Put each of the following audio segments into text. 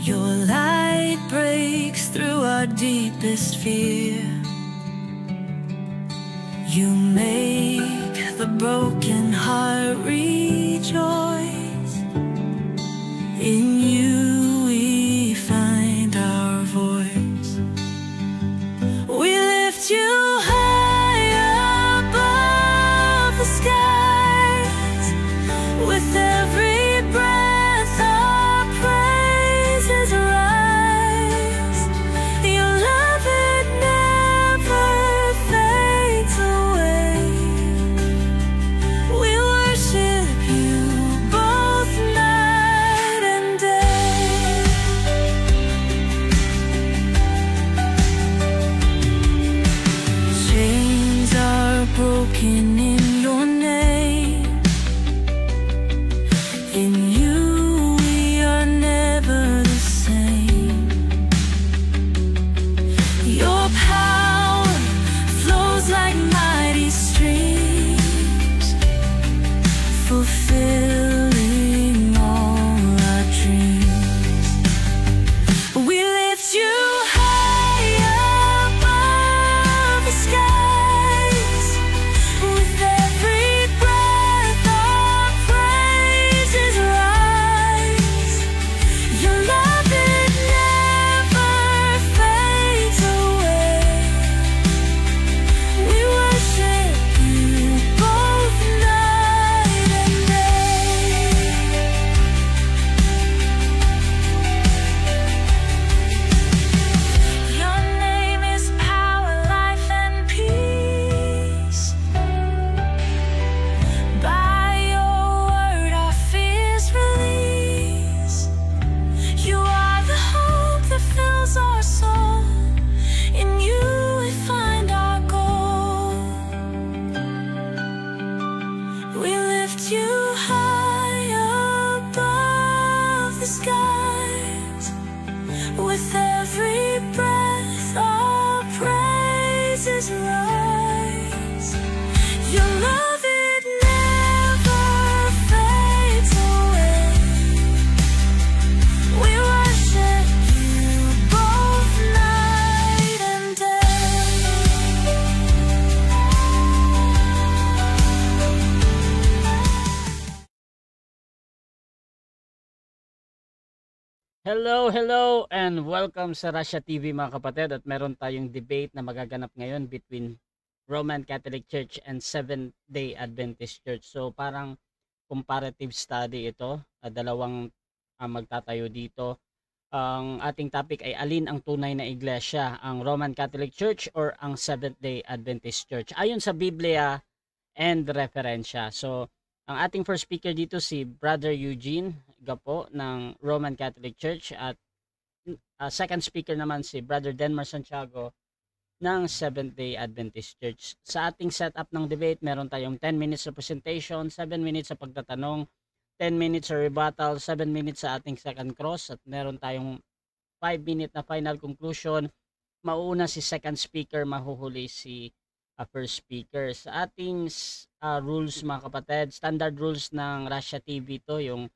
Your light breaks through our deepest fear. You make the broken heart rejoice. In you we find our voice. We lift you high above the skies. With every breath our praises rise. Your love, it never fades away. We worship you both night and day. Chains are broken in your name. In you we are never the same. Your power flows like mighty streams, fulfilling all our dreams. We lift you high above the skies. With every breath our praises rise. Your love, it never fades away. We worship you both night and day. Your name is power, life, and peace. By your word our fears release. You are the hope that fills our soul. In you we find our goal. We lift you high above the skies. With every breath our praises rise. Your love, it never fades away. We worship you both night and day. Hello, and welcome sa Russia TV mga kapatid. At meron tayong debate na magaganap ngayon between Roman Catholic Church and Seventh-day Adventist Church. So parang comparative study ito. Dalawang magtatayo dito. Ang ating topic ay alin ang tunay na iglesia, ang Roman Catholic Church or ang Seventh-day Adventist Church? Ayon sa Biblia and referensya. So ang ating first speaker dito si Brother Eugene Gapo ng Roman Catholic Church at second speaker naman si Brother Denmar Santiago ng Seventh-day Adventist Church. Sa ating setup ng debate, meron tayong 10 minutes sa presentation, 7 minutes sa pagtatanong, 10 minutes sa rebuttal, 7 minutes sa ating second cross, at meron tayong 5-minute na final conclusion. Mauuna si second speaker, mahuhuli si first speaker. Sa ating rules mga kapatid, standard rules ng Russia TV to, yung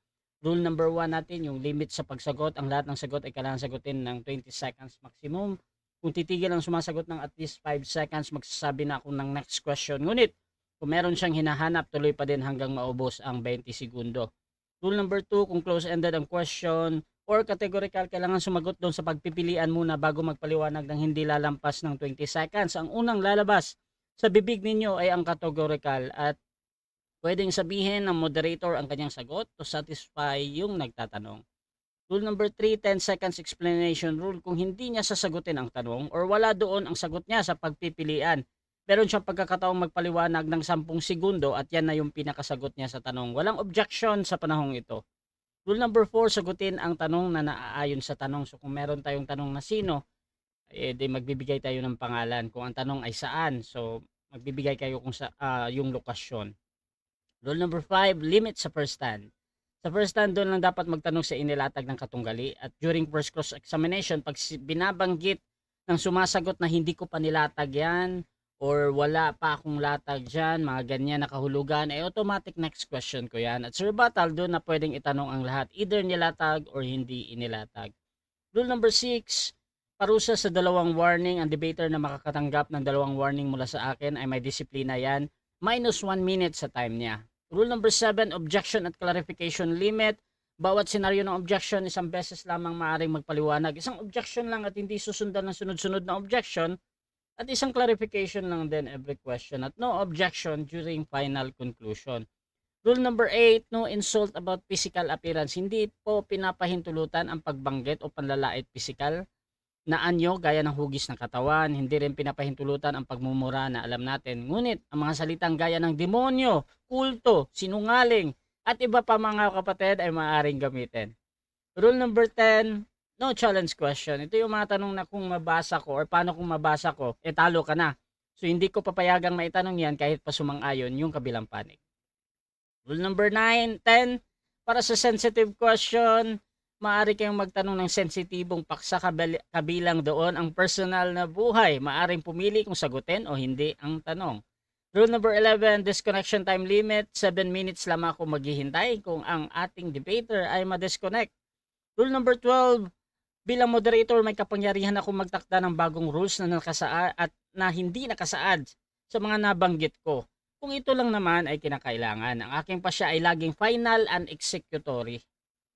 rule number 1 natin, yung limit sa pagsagot. Ang lahat ng sagot ay kailangan sagutin ng 20 seconds maximum. Kung titigil ang sumasagot ng at least 5 seconds, magsasabi na ako ng next question. Ngunit, kung meron siyang hinahanap, tuloy pa din hanggang maubos ang 20 segundo. Rule number 2, kung close-ended ang question or categorical, kailangan sumagot doon sa pagpipilian muna bago magpaliwanag ng hindi lalampas ng 20 seconds. Ang unang lalabas sa bibig ninyo ay ang categorical at pwedeng sabihin ng moderator ang kanyang sagot to satisfy yung nagtatanong. Rule number 3, 10 seconds explanation rule. Kung hindi niya sasagutin ang tanong or wala doon ang sagot niya sa pagpipilian, meron siyang pagkakataong magpaliwanag ng 10 segundo at yan na yung pinakasagot niya sa tanong. Walang objection sa panahong ito. Rule number 4, sagutin ang tanong na naaayon sa tanong. So kung meron tayong tanong na sino, di magbibigay tayo ng pangalan. Kung ang tanong ay saan, so magbibigay kayo kung sa yung lokasyon. Rule number 5, limit sa first stand. Sa first stand, doon lang dapat magtanong sa inilatag ng katunggali. At during first cross examination, pag binabanggit ng sumasagot na hindi ko pa nilatag yan, or wala pa akong latag dyan, mga ganyan nakahulugan, ay automatic next question ko yan. At sa rebuttal, doon na pwedeng itanong ang lahat, either nilatag or hindi inilatag. Rule number 6, parusa sa dalawang warning. Ang debater na makakatanggap ng dalawang warning mula sa akin ay may disiplina yan. Minus 1 minute sa time niya. Rule number 7, objection at clarification limit. Bawat senaryo ng objection, isang beses lamang maaaring magpaliwanag. Isang objection lang at hindi susundan ng sunod-sunod na objection. At isang clarification lang din every question. At no objection during final conclusion. Rule number 8, no insult about physical appearance. Hindi po pinapahintulutan ang pagbanggit o panlalait physical na anyo gaya ng hugis ng katawan. Hindi rin pinapahintulutan ang pagmumura na alam natin. Ngunit ang mga salitang gaya ng demonyo, kulto, sinungaling, at iba pa mga kapatid ay maaaring gamitin. Rule number 10, no challenge question. Ito yung mga tanong na kung mabasa ko or paano kung mabasa ko, talo ka na. So hindi ko papayagang maitanong yan kahit pa sumang-ayon yung kabilang panig. Rule number 9, 10, para sa sensitive question, maaari kayong magtanong ng sensitibong paksa kabilang doon ang personal na buhay. Maaring pumili kung sagutin o hindi ang tanong. Rule number 11, disconnection time limit. 7 minutes lamang ako maghihintay kung ang ating debater ay ma-disconnect. Rule number 12, bilang moderator may kapangyarihan ako magtakda ng bagong rules na nakasaad at na hindi nakasaad sa mga nabanggit ko. Kung ito lang naman ay kinakailangan. Ang aking pasya ay laging final and executory.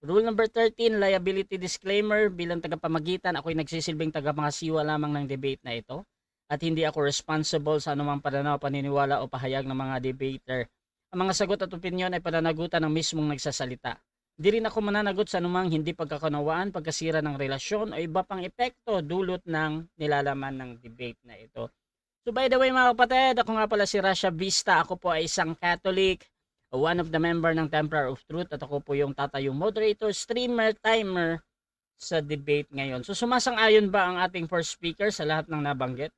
Rule number 13, liability disclaimer. Bilang tagapamagitan, ako'y nagsisilbing tagamangasiwa lamang ng debate na ito. At hindi ako responsible sa anumang pananaw, paniniwala o pahayag ng mga debater. Ang mga sagot at opinyon ay pananagutan ng mismong nagsasalita. Hindi rin ako mananagot sa anumang hindi pagkakunawaan, pagkasira ng relasyon o iba pang epekto dulot ng nilalaman ng debate na ito. So by the way mga kapatid, ako nga pala si Rasha Vista. Ako po ay isang Catholic, one of the member ng Templar of Truth, at ako po yung tatayong moderator, streamer, timer sa debate ngayon. So sumasang-ayon ba ang ating first speaker sa lahat ng nabanggit?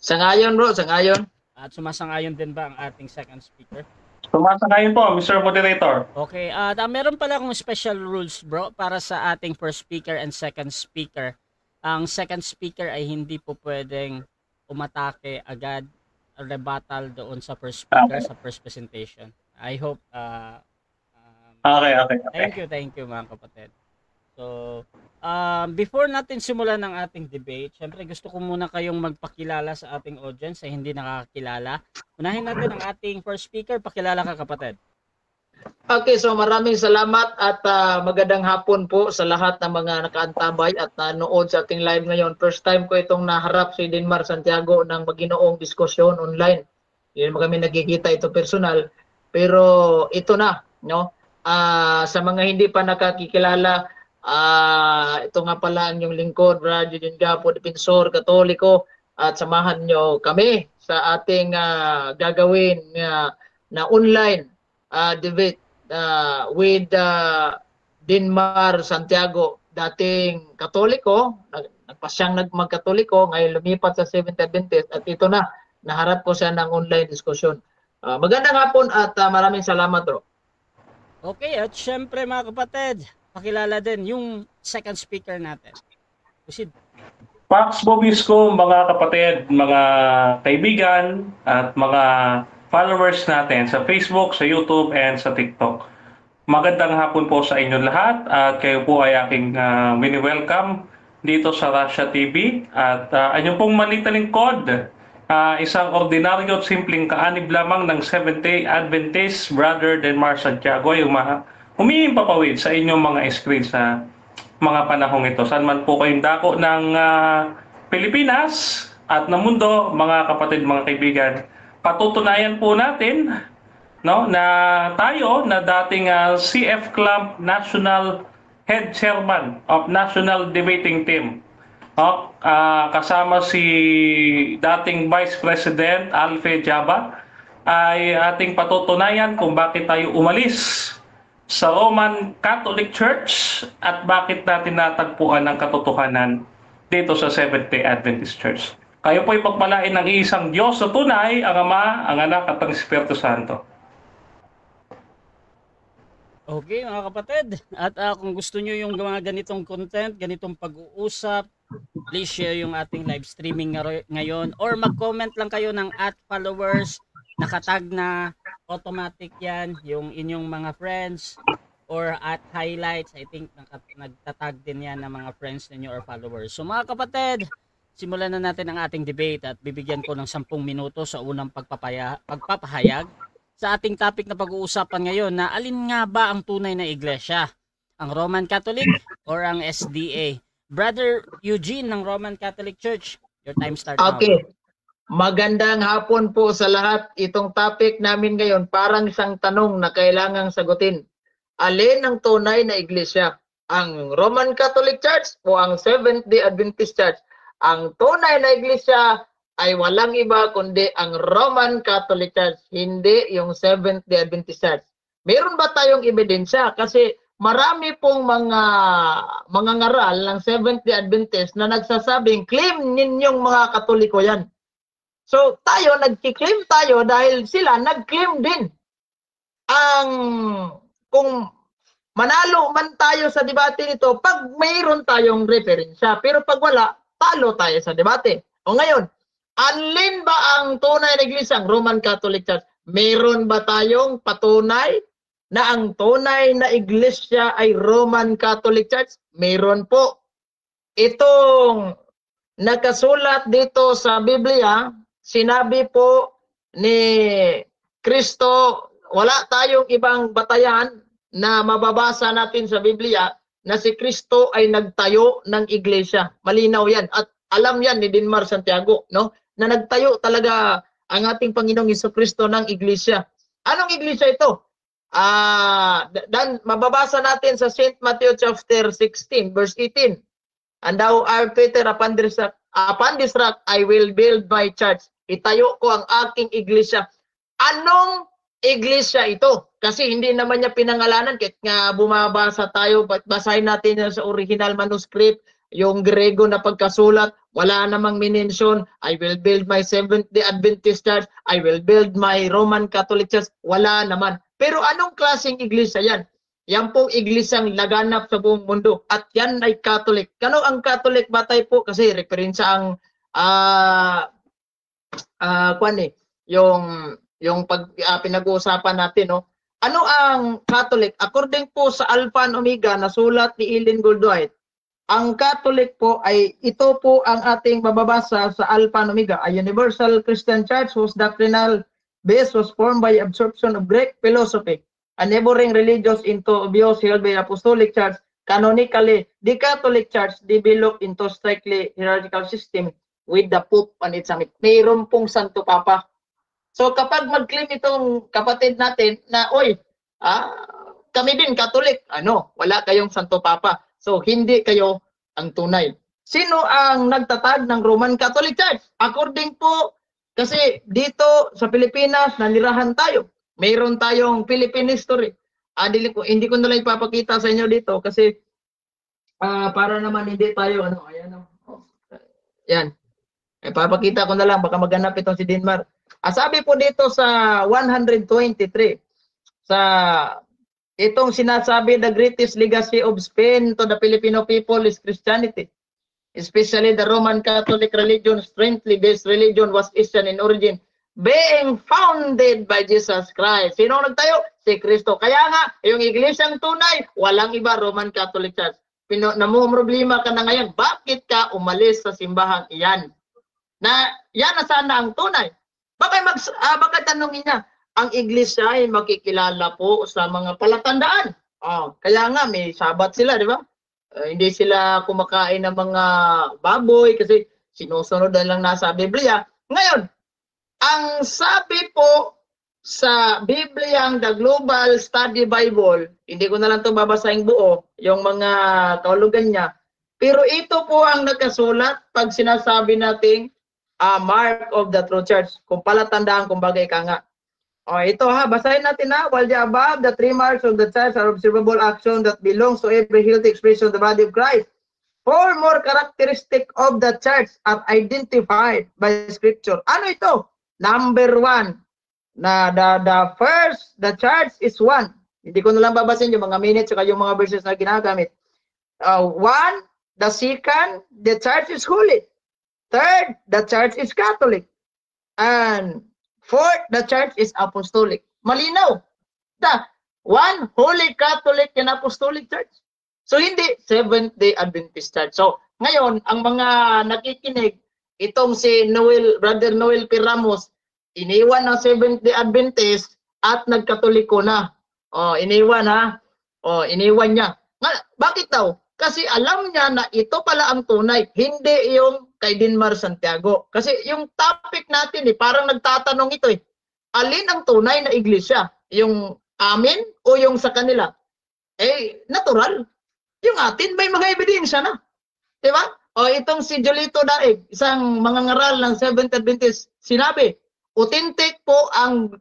Sangayon bro, sangayon. At sumasang-ayon din ba ang ating second speaker? Sumasang-ayon po, Mr. Moderator. Okay, meron pala akong special rules bro para sa ating first speaker and second speaker. Ang second speaker ay hindi po pwedeng umatake agad, rebuttal doon sa first speaker, sa first presentation. I hope Okay. Thank you mga kapatid. So, before natin simulan ng ating debate, syempre gusto ko muna kayong magpakilala sa ating audience sa hindi nakakakilala. Unahin natin ang ating first speaker. Pakilala ka kapatid. Okay, so maraming salamat at magandang hapon po sa lahat ng mga nakaantabay at nanood sa ating live ngayon. First time ko itong naharap si Denmar Santiago ng maginoong diskusyon online. Hindi naman kami nagkikita ito personal. Pero ito na, no? Sa mga hindi pa nakakikilala, ito nga pala ang yung lingkod, Brad Jun Gapo, Defensor Katoliko, at samahan nyo kami sa ating gagawin na online debate with Denmar Santiago, dating Katoliko, nagpasyang magkatoliko, ngayon lumipat sa Seventh Adventist, at ito na, naharap ko siya ng online diskusyon. Magandang hapon at maraming salamat bro. Okay, at syempre mga kapatid, pakilala din yung second speaker natin. Proceed. Pax Bobisco, mga kapatid, mga kaibigan, at mga followers natin sa Facebook, sa YouTube, and sa TikTok. Magandang hapon po sa inyo lahat at kayo po ay aking wini-welcome dito sa Rasha TV. At anyong pong maliit na lingkod, isang ordinaryo at simpleng kaanib lamang ng Seventh-day Adventist, Brother Denmar Santiago, yung humihimpapawid sa inyong mga screen sa mga panahong ito. Saan man po kayong dako ng Pilipinas at ng mundo, mga kapatid, mga kaibigan, patutunayan po natin, no, na tayo na dating CF Club National Head Chairman of National Debating Team, kasama si dating Vice President Alfe Jaba, ay ating patutunayan kung bakit tayo umalis sa Roman Catholic Church at bakit natin natagpuan ang katotohanan dito sa Seventh-day Adventist Church. Kayo po'y pagpalain ng isang Diyos na tunay, ang Ama, ang Anak at ang Espiritu Santo. Okay mga kapatid, at kung gusto nyo yung mga ganitong content, ganitong pag-uusap, please share yung ating live streaming ngayon or mag-comment lang kayo ng @followers, nakatag na automatic yan, yung inyong mga friends, or at highlights. I think nagtatag din yan ng mga friends ninyo or followers. So mga kapatid, simulan na natin ang ating debate at bibigyan ko ng 10 minuto sa unang pagpapahayag sa ating topic na pag-uusapan ngayon na alin nga ba ang tunay na iglesia? Ang Roman Catholic or ang SDA? Brother Eugene ng Roman Catholic Church, your time starts now. Okay. Magandang hapon po sa lahat. Itong topic namin ngayon parang isang tanong na kailangang sagutin. Alin ang tunay na iglesia? Ang Roman Catholic Church o ang Seventh-day Adventist Church? Ang tunay na iglesia ay walang iba kundi ang Roman Catholic Church, hindi yung Seventh-day Adventist Church. Meron ba tayong ebidensya? Kasi marami pong mga ngaral ng Seventh-day Adventist na nagsasabing claim ninyong mga Katoliko yan. So tayo, nag-claim tayo dahil sila nag-claim din. Kung manalo man tayo sa debate nito, pag mayroon tayong referensya, pero pag wala, talo tayo sa debate. O ngayon, alin ba ang tunay na iglesia? Ang Roman Catholic Church. Meron ba tayong patunay na ang tunay na iglesia ay Roman Catholic Church? Meron po. Itong nakasulat dito sa Biblia, sinabi po ni Kristo, wala tayong ibang batayan na mababasa natin sa Biblia na si Kristo ay nagtayo ng iglesia. Malinaw yan. At alam yan ni Dinmar Santiago, no? Na nagtayo talaga ang ating Panginoong Jesucristo ng iglesia. Anong iglesia ito? Dan mababasa natin sa St. Matthew chapter 16 verse 18. And thou art Peter, upon this rock I will build my church. Itayo ko ang aking iglesia. Anong iglesia ito? Kasi hindi naman niya pinangalanan. Kahit nga bumabasa tayo, basahin natin yan sa original manuscript, yung Grego na pagkasulat, wala namang minensyon, I will build my Seventh-day Adventist Church, I will build my Roman Catholic Church, wala naman. Pero anong klaseng iglesia yan? Yan pong iglesyang laganap sa buong mundo. At yan ay Catholic. Kano ang Catholic batay po? Kasi referensya ang yung pinag-uusapan natin, no? Ano ang Catholic? According po sa Alpha and Omega na sulat ni Ellen Goldwhite, ang Catholic po ay ito po ang ating mababasa sa Alpha and Omega, a universal Christian church whose doctrinal base was formed by absorption of Greek philosophy and neighboring religions into views held by Apostolic Church. Canonically, the Catholic Church developed into strictly hierarchical system with the Pope and its summit. Mayroon pong Santo Papa. So kapag mag-claim itong kapatid natin na, kami din Catholic, wala kayong Santo Papa. So hindi kayo ang tunay. Sino ang nagtatag ng Roman Catholic Church? According po, kasi dito sa Pilipinas, nanirahan tayo. Mayroon tayong Philippine history. Hindi ko nalang ipapakita sa inyo dito kasi para naman hindi tayo, yan. Ipapakita ko na lang, baka maghanap itong si Dinmar. Sabi po dito sa 123, sa itong sinasabi, the greatest legacy of Spain to the Filipino people is Christianity. Especially the Roman Catholic religion, strictly based religion, was Eastern in origin, being founded by Jesus Christ. Sino nagtayo? Si Kristo. Kaya nga, yung iglesyang tunay, walang iba, Roman Catholic Church. Namumroblema ka na ngayon, bakit ka umalis sa simbahang iyan? Na yan na sana ang tunay. Baka tanongin niya, ang iglesia ay makikilala po sa mga palatandaan. Kaya nga, may Sabat sila, di ba? Hindi sila kumakain ng mga baboy kasi sinusunod na lang nasa Biblia. Ngayon, ang sabi po sa Biblia, the Global Study Bible, hindi ko na lang ito babasahin buo, yung mga kaulugan niya. Pero ito po ang nakasulat pag sinasabi nating mark of the true church. Kung palatandaan, kumbaga ika nga. Ito basahin natin na. While the above, the three marks of the church are observable action that belongs to every healthy expression of the body of Christ. Four more characteristics of the church are identified by Scripture. Ano ito? Number one, na the church is one. Hindi ko na lang babasin yung mga minutes at yung mga verses na ginagamit. One, the second, the church is holy. Third, the church is Catholic. And fourth, the church is apostolic. Malinaw. one Holy Catholic and Apostolic Church. So hindi Seventh-day Adventist Church. So ngayon, ang mga nakikinig, itong si Brother Noel P. Ramos, iniwan ng Seventh-day Adventist at nagkatoliko na. Iniwan ha. Iniwan niya. Bakit daw? Kasi alam niya na ito pala ang tunay, hindi yung kay Dinmar Santiago. Kasi yung topic natin parang nagtatanong ito alin ang tunay na iglesia? Yung amin o yung sa kanila? Natural. Yung atin may mga ebidensya na. Diba? Itong si Jolito Daig, isang mangangaral ng Seventh Adventist, sinabi, authentic po ang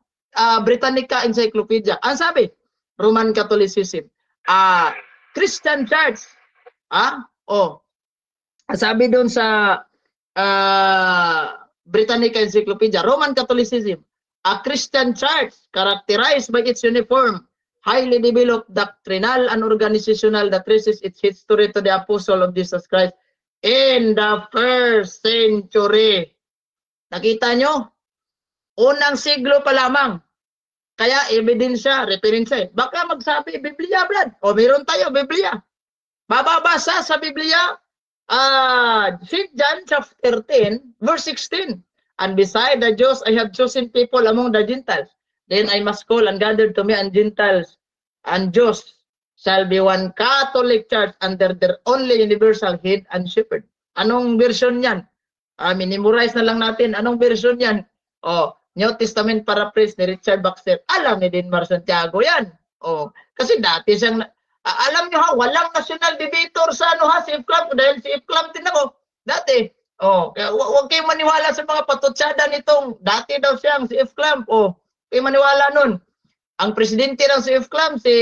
Britannica Encyclopedia. Ang sabi, Roman Catholicism. Christian Church. Sabi doon sa Britannica Encyclopedia, Roman Catholicism, a Christian church characterized by its uniform, highly developed doctrinal and organizational that traces its history to the Apostle of Jesus Christ in the first century. Nakita nyo? Unang siglo pa lamang. Kaya ebidensya, referensya. Baka magsabi, Biblia, Brad. Meron tayo, Biblia. Bababasa sa Biblia, St. John chapter 10, verse 16. And beside the Jews, I have chosen people among the Gentiles. Then I must call and gather to me and Gentiles and Jews shall be one Catholic church under their only universal head and shepherd. Anong version yan? Minimorize na lang natin. Anong version yan? New Testament paraphrase ni Richard Baxter. Alam ni Dinmar Santiago yan. Kasi dati siyang, alam nyo walang national debater sa si F-Club, dahil si F-Club din ako. Dati. Kaya huwag kayong maniwala sa mga patutsada nitong, dati daw siyang si F-Club. Kayo maniwala nun. Ang presidente ng si F-Club, si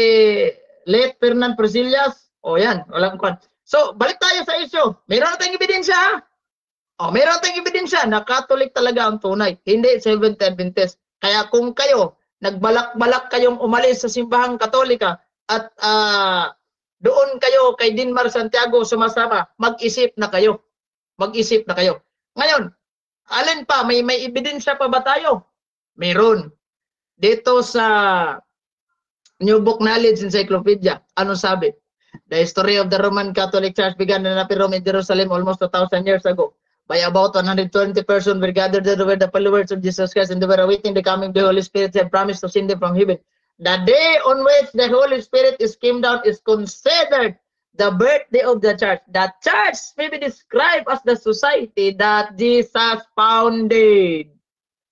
late Fernand Presillas. Yan, walang kwan. So, balik tayo sa issue. Meron na tayong ebidensya meron tayong ebidensya na Catholic talaga ang tunay, hindi Seventh-day Adventist. Kaya kung kayo, nagbalak-balak kayong umalis sa simbahang Katolika at doon kayo kay Dinmar Santiago sumasama, mag-isip na kayo. Mag-isip na kayo. Ngayon, alin pa? May ebidensya pa ba tayo? Meron. Dito sa New Book Knowledge Encyclopedia, ano sabi? The history of the Roman Catholic Church began in Rome in Jerusalem almost 2,000 years ago. By about 120 persons were gathered there were the followers of Jesus Christ, and they were awaiting the coming of the Holy Spirit and promised to send them from heaven. The day on which the Holy Spirit is came down is considered the birthday of the church. The church may be described as the society that Jesus founded.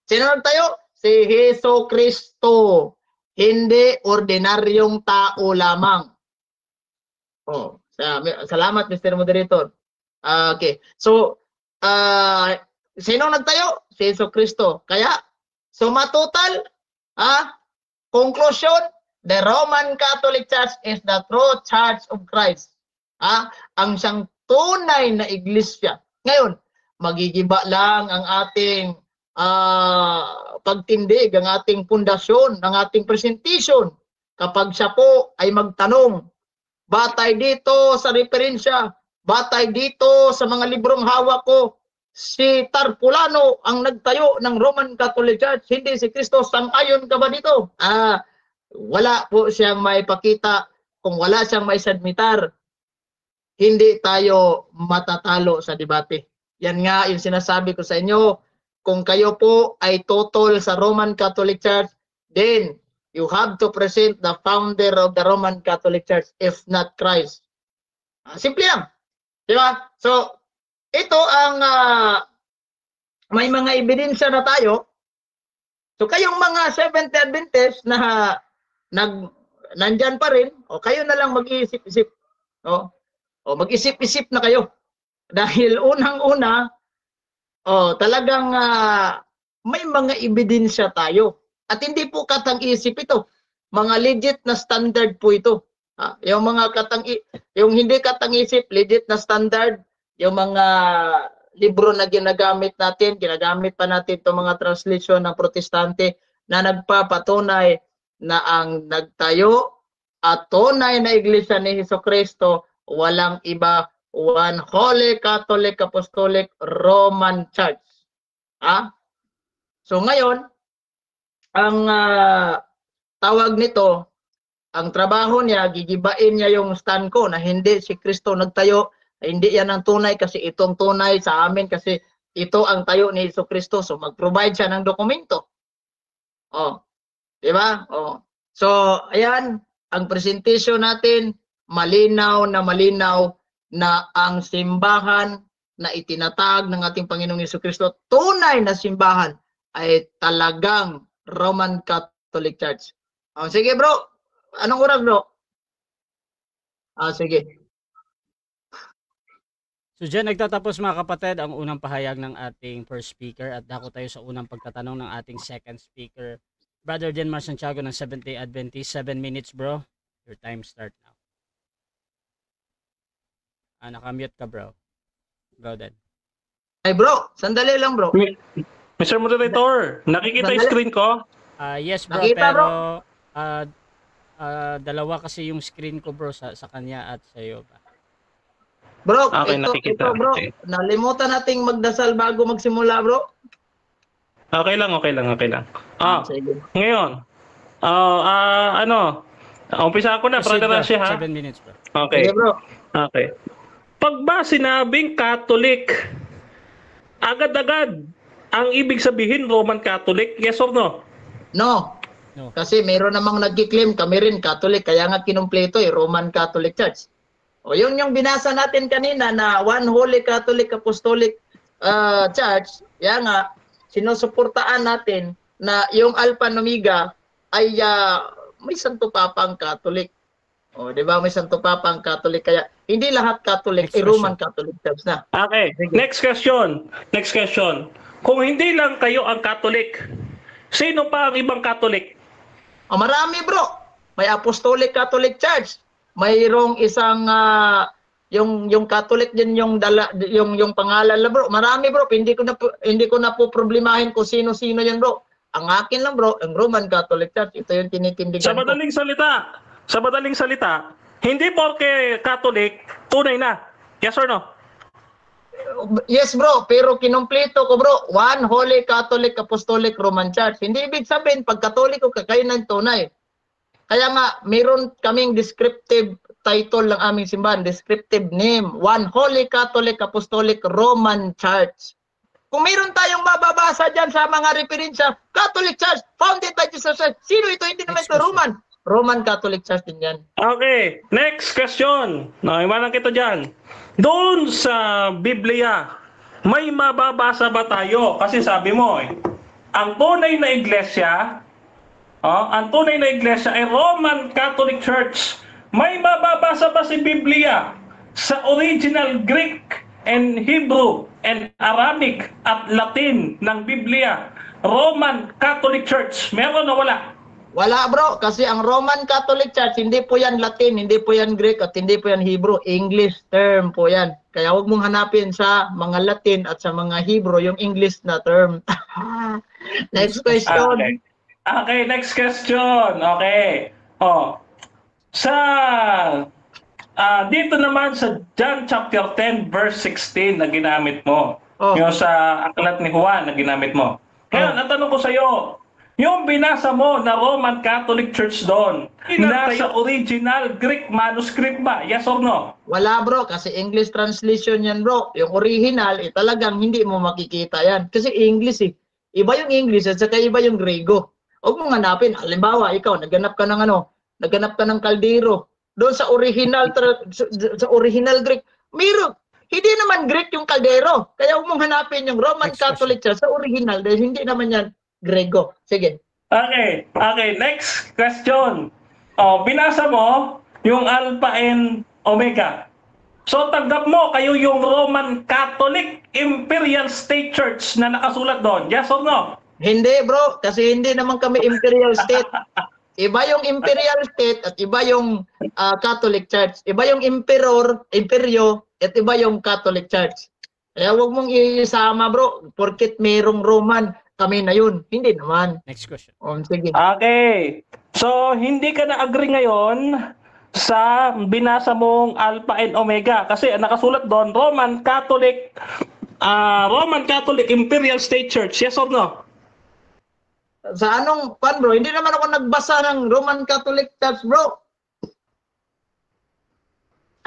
Sino tayo? Si Heso Kristo. Hindi ordinaryong tao lamang. Salamat, Mr. Moderator. Okay. So, sino nagtayo? Si Heso Kristo. Kaya, suma total, conclusion, the Roman Catholic Church is the true Church of Christ. Ang siyang tunay na iglesia. Ngayon, magigiba lang ang ating pagtindig, ang ating pundasyon, ang ating presentation kapag siya po ay magtanong, batay dito sa referensya, batay dito sa mga librong hawak ko, si Tarpulano ang nagtayo ng Roman Catholic Church, hindi si Kristo. Sang-ayon ka ba dito? Wala po siyang maipakita. Kung wala siyang maisadmitar, hindi tayo matatalo sa debate. Yan nga yung sinasabi ko sa inyo. Kung kayo po ay total sa Roman Catholic Church, then you have to present the founder of the Roman Catholic Church, if not Christ. Simple lang. Diba? So, ito ang may mga ebidensya na tayo. So, kayong mga Seventh-day Adventist na nandyan pa rin, kayo na lang mag-iisip-isip. Mag-isip-isip na kayo. Dahil unang-una, talagang may mga ebidensya tayo. At hindi po katang-isip ito. Mga legit na standard po ito. Yung hindi katang-isip, legit na standard, yung mga libro na ginagamit pa natin itong mga translation ng Protestante na nagpapatunay na ang nagtayo at tunay na iglesia ni Jesucristo, walang iba, one Holy Catholic Apostolic Roman Church. So ngayon, ang tawag nito, ang trabaho niya, gigibain niya yung stand ko na hindi si Kristo nagtayo, hindi yan ang tunay kasi itong tunay sa amin kasi ito ang tayo ni Hesus Kristo. So mag-provide siya ng dokumento. Oh, di ba? Oh. So, ayan, ang presentation natin, malinaw na ang simbahan na itinatag ng ating Panginoong Hesus Kristo, tunay na simbahan ay talagang Roman Catholic Church. Oh, sige bro, anong oras bro? Sige. So dyan nagtatapos mga kapatid ang unang pahayag ng ating first speaker at dako tayo sa unang pagtatanong ng ating second speaker. Brother Denmar Santiago ng Seventh-day Adventist. 7 minutes bro. Your time start now. Nakamute ka bro. Go then. Ay bro, sandali lang bro. Mr. Moderator, nakikita yung screen ko? Yes bro, Nakita, pero bro. dalawa kasi yung screen ko bro sa kanya at sa iyo ba. Bro, Okay, ito nakikita. bro, Okay. nalimutan nating magdasal bago magsimula bro. Okay lang. Sige. Ngayon, umpisa ko na, Proceed, Brother bro. Rashi, ha? 7 minutes bro. Okay. Sige bro. Okay. Pag ba sinabing Catholic, agad-agad, ang ibig sabihin Roman Catholic, yes or no? No. No. Kasi meron namang nagki-claim kami rin Catholic, kaya nga kinumpleto Roman Catholic Church. O yun yung binasa natin kanina na One Holy Catholic Apostolic Church, kaya nga sinusuportaan natin na yung Alpha and Omega ay may Santo Papang Catholic. O di ba may Santo Papang Catholic, kaya hindi lahat Catholic Next Roman Catholic Church na. Okay. Next question. Kung hindi lang kayo ang Catholic, sino pa ang ibang Catholic? Marami bro. May Apostolic Catholic Church. Mayroong isang yung Catholic din yung pangalan la bro. Marami bro. Hindi ko na po problemahin kung sino-sino yan bro. Ang akin lang bro, ang Roman Catholic Church. Ito yung tinitindigan Sa madaling salita, hindi porke Catholic, tunay na. Yes or no? Yes bro, pero kinumpleto ko bro, One Holy Catholic Apostolic Roman Church. Hindi ibig sabihin pag Katoliko ka kayo ng tunay. Kaya nga meron kaming descriptive title ng aming simbahan, descriptive name, One Holy Catholic Apostolic Roman Church. Kung meron tayong mababasa dyan sa mga referensya, Catholic Church, founded by Jesus Christ. Sino ito? Hindi naman ito Roman. Roman Catholic Church din yan. Okay, next question. Iwanan kita dyan. Doon sa Biblia, may mababasa ba tayo? Kasi sabi mo, ang tunay na iglesia, ay Roman Catholic Church. May mababasa ba si Biblia sa original Greek and Hebrew and Arabic at Latin ng Biblia? Roman Catholic Church, meron o wala? Wala bro, kasi ang Roman Catholic Church, hindi po yan Latin, hindi po yan Greek, at hindi po yan Hebrew. English term po yan. Kaya huwag mong hanapin sa mga Latin at sa mga Hebrew yung English na term. Next question. Okay, next question. Okay. Dito naman sa John chapter 10 verse 16 na ginamit mo. Yung sa aklat ni Juan na ginamit mo. Ngayon, ang tanong ko sa iyo, yung binasa mo na Roman Catholic Church doon, nasa original Greek manuscript ba? Yes or no? Wala bro, kasi English translation yan bro. Yung original, talagang hindi mo makikita yan. Kasi English Iba yung English at saka iba yung Grego. Huwag mong hanapin. Halimbawa, ikaw, naghanap ka ng kaldero. Doon sa original Greek, meron. Hindi naman Greek yung kaldero. Kaya huwag mong hanapin yung Roman Catholic Church sa original dahil hindi naman yan Grego. Sige. Okay, next question. Binasa mo yung Alpha and Omega. So tanggap mo kayo yung Roman Catholic Imperial State Church na nakasulat doon. Yes or no? Hindi bro, kasi hindi naman kami Imperial State. Iba yung Imperial State at iba yung Catholic Church. Iba yung Imperyo at iba yung Catholic Church. Kaya huwag mong isama bro, porket merong Roman, kami na yun. Hindi naman. Next question. Sige. Okay. So hindi ka na-agree ngayon sa binasa mong Alpha and Omega kasi nakasulat doon Roman Catholic Imperial State Church. Yes or no? Sa anong bro? Hindi naman ako nagbasa ng Roman Catholic Church bro.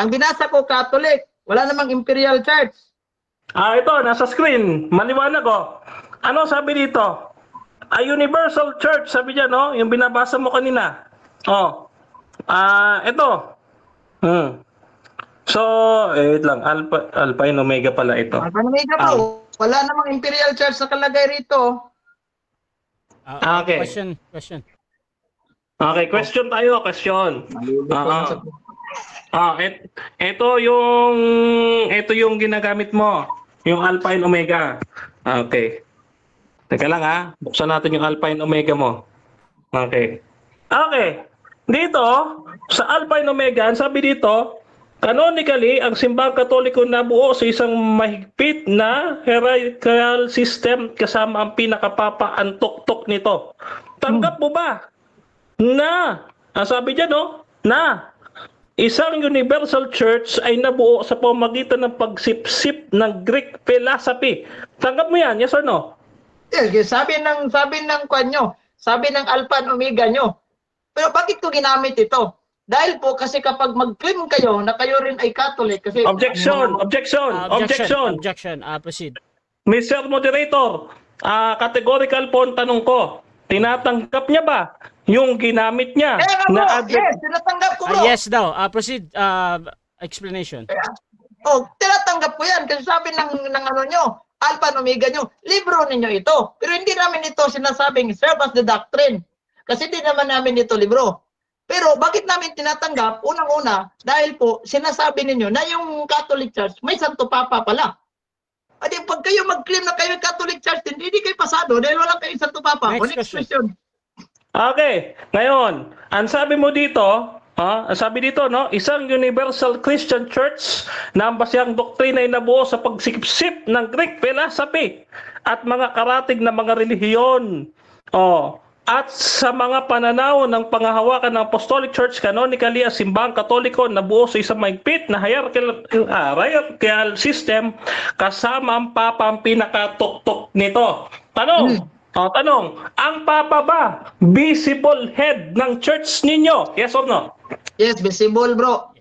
Ang binasa ko, Catholic. Wala namang Imperial Church. Ito, nasa screen. Maliwanag ko. Ano sabi dito? A universal church, sabi dyan, no? Yung binabasa mo kanina. Ito. So, wait lang. Alpha and Omega pala ito. Alpha and Omega bro. Wala namang Imperial Church sa kalagay rito. Okay. Question. Okay, question tayo, question. Ito yung ginagamit mo, yung Alpha and Omega. Okay. Teka lang buksan natin yung Alpha and Omega mo. Okay. Dito, sa Alpha and Omega, sabi dito, canonically, ang simbahang Katoliko nabuo sa isang mahigpit na hierarchical system kasama ang pinakapapa ang tuktok nito. Tanggap mo ba na, sabi dyan, na isang universal church ay nabuo sa pamamagitan ng pagsipsip ng Greek philosophy? Tanggap mo yan, yes or no? Yes, sabi ng kwanyo, sabi ng Alpha and Omega nyo. Pero bakit ko ginamit ito? Dahil po kasi kapag mag-claim kayo na kayo rin ay Catholic kasi Objection. Proceed. Mr. Moderator, categorical po ang tanong ko. Tinatanggap niya ba yung ginamit niya yes, tinatanggap ko bro. Yes daw. Proceed. Explanation. Tinatanggap ko yan kasi sabi ng ano nyo, Alpha and Omega nyo, libro ninyo ito. Pero hindi namin ito sinasabing serve as the doctrine. Kasi hindi naman namin ito libro. Pero bakit namin tinatanggap? Unang-una, dahil po sinasabi ninyo na yung Catholic Church may Santo Papa pala. At pag kayo mag-claim na kayo Catholic Church, hindi kayo pasado dahil walang kayo Santo Papa. Next question. Okay. Ngayon, ang sabi mo dito, no, isang universal Christian church na ang basihang doktrina ay nabuo sa pagsikip ng Greek philosophy at mga karatig na mga relihiyon. At sa mga pananaw ng pangahawakan ng Apostolic Church, canonically, ang simbahang Katoliko nabuo sa isang mahigpit na hierarchical system kasama ang Papa ang pinakatuktok nito. Tanong, ang Papa ba visible head ng church ninyo? Yes or no? Yes, visible bro.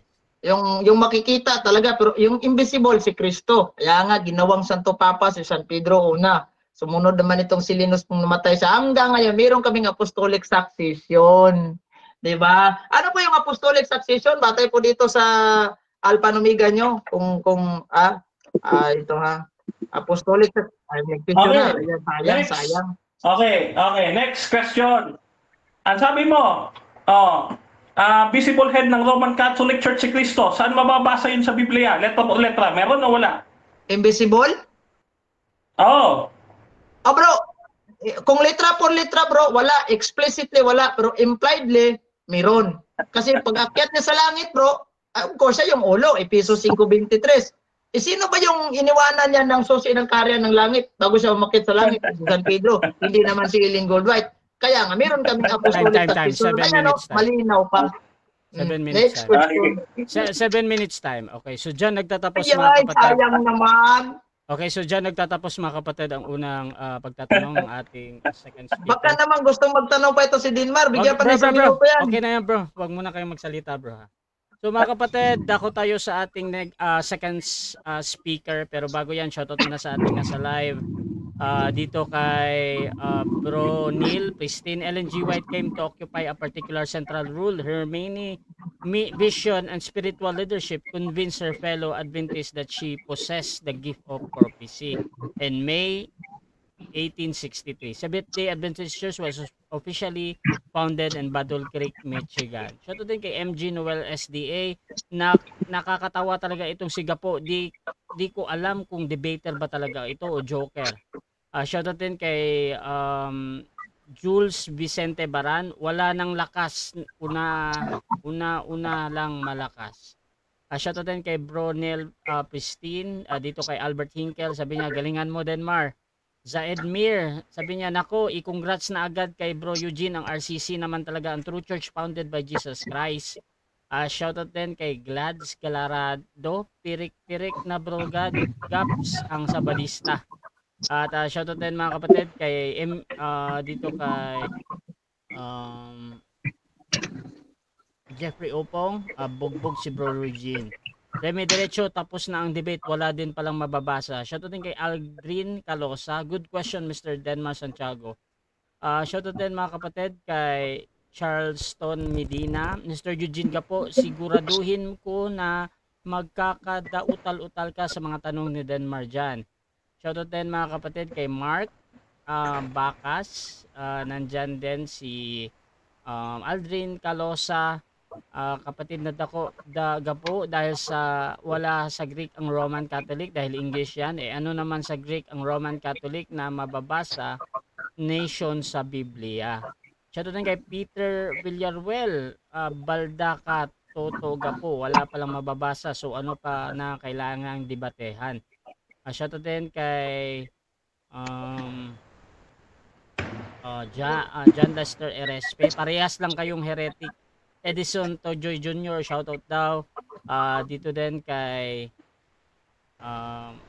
Yung makikita talaga, pero yung invisible si Kristo. Kaya nga ginawang Santo Papa si San Pedro una. Sumunod naman itong si Linus kung namatay siya. Hanggang ngayon, meron kaming apostolic succession. Diba? Ano po yung apostolic succession? Batay po dito sa Alpha and Omega nyo. Ito apostolic succession na. Ayan, sayang. Okay. Next question. Ang sabi mo, visible head ng Roman Catholic Church si Cristo. Saan mababasa yun sa Biblia? Letra. Meron o wala? Invisible? Bro, kung letra por letra bro, wala. Explicitly wala, pero impliedly, meron. Kasi pag akyat niya sa langit bro, of course siya yung ulo, Efesos 5:23. Sino ba yung iniwanan niya ng susi ng karya ng langit bago siya umakyat sa langit? Si San Pedro, hindi naman si Ellen Goldwhite. Kaya nga, meron kaming apostolic succession. Kaya malinaw pa. 7 minutes time. 7 minutes time. Okay, so dyan nagtatapos mga kapatid. Sayang naman. Okay, so dyan nagtatapos mga kapatid ang unang pagtatanong ng ating second speaker. Baka naman gustong magtanong pa ito si Dinmar. Bigyan pa ng minuto yan. Okay na yan bro. Huwag muna kayong magsalita bro. So mga kapatid, dako tayo sa ating second speaker. Pero bago yan, shoutout muna sa ating nasa live. Dito kay Bro Neil, Pristine Ellen G. White came to occupy a particular central role. Her many vision and spiritual leadership convinced her fellow Adventists that she possessed the gift of prophecy. In May 1863, Seventh-day Adventist Church was officially founded in Battle Creek, Michigan. Shoutout din kay MG Noel SDA. Nakakatawa talaga itong si Gapo. Di ko alam kung debater ba talaga ito o joker. Shoutout din kay Jules Vicente Baran. Wala nang lakas, una lang malakas. Shoutout din kay Bro Neil Pristine. Dito kay Albert Hinkel, sabi niya galingan mo Denmar. Zaed Mir, sabi niya nako, i-congrats na agad kay Bro Eugene. Ang RCC naman talaga ang true church founded by Jesus Christ. Shoutout din kay Glads Galarado, pirik-pirik na Bro Gaps ang Sabadista. At shoutout din mga kapatid kay dito kay Jeffrey Opong, bugbog si Bro Eugene. Remy Diretso, tapos na ang debate, wala din palang mababasa. Shoutout din kay Aldrin Calosa. Good question, Mr. Denmar Santiago. Shoutout din mga kapatid kay Charleston Medina. Mr. Eugene Gapo, siguraduhin ko na magkakadautal-utal ka sa mga tanong ni Denmar dyan. Shoutout din mga kapatid kay Mark Bacas. Nandyan din si Aldrin Calosa. Kapatid na Gapo, dahil sa wala sa Greek ang Roman Catholic, dahil English yan, ano naman sa Greek ang Roman Catholic na mababasa nation sa Biblia. Shoutout din kay Peter Villaruel. Baldacat Toto Gapo, wala palang mababasa, so ano pa na kailangang debatehan. Shoutout din kay John Lester RSP. Parehas lang kayong heretic. Edison Tojoy Jr. shoutout daw. Dito din kay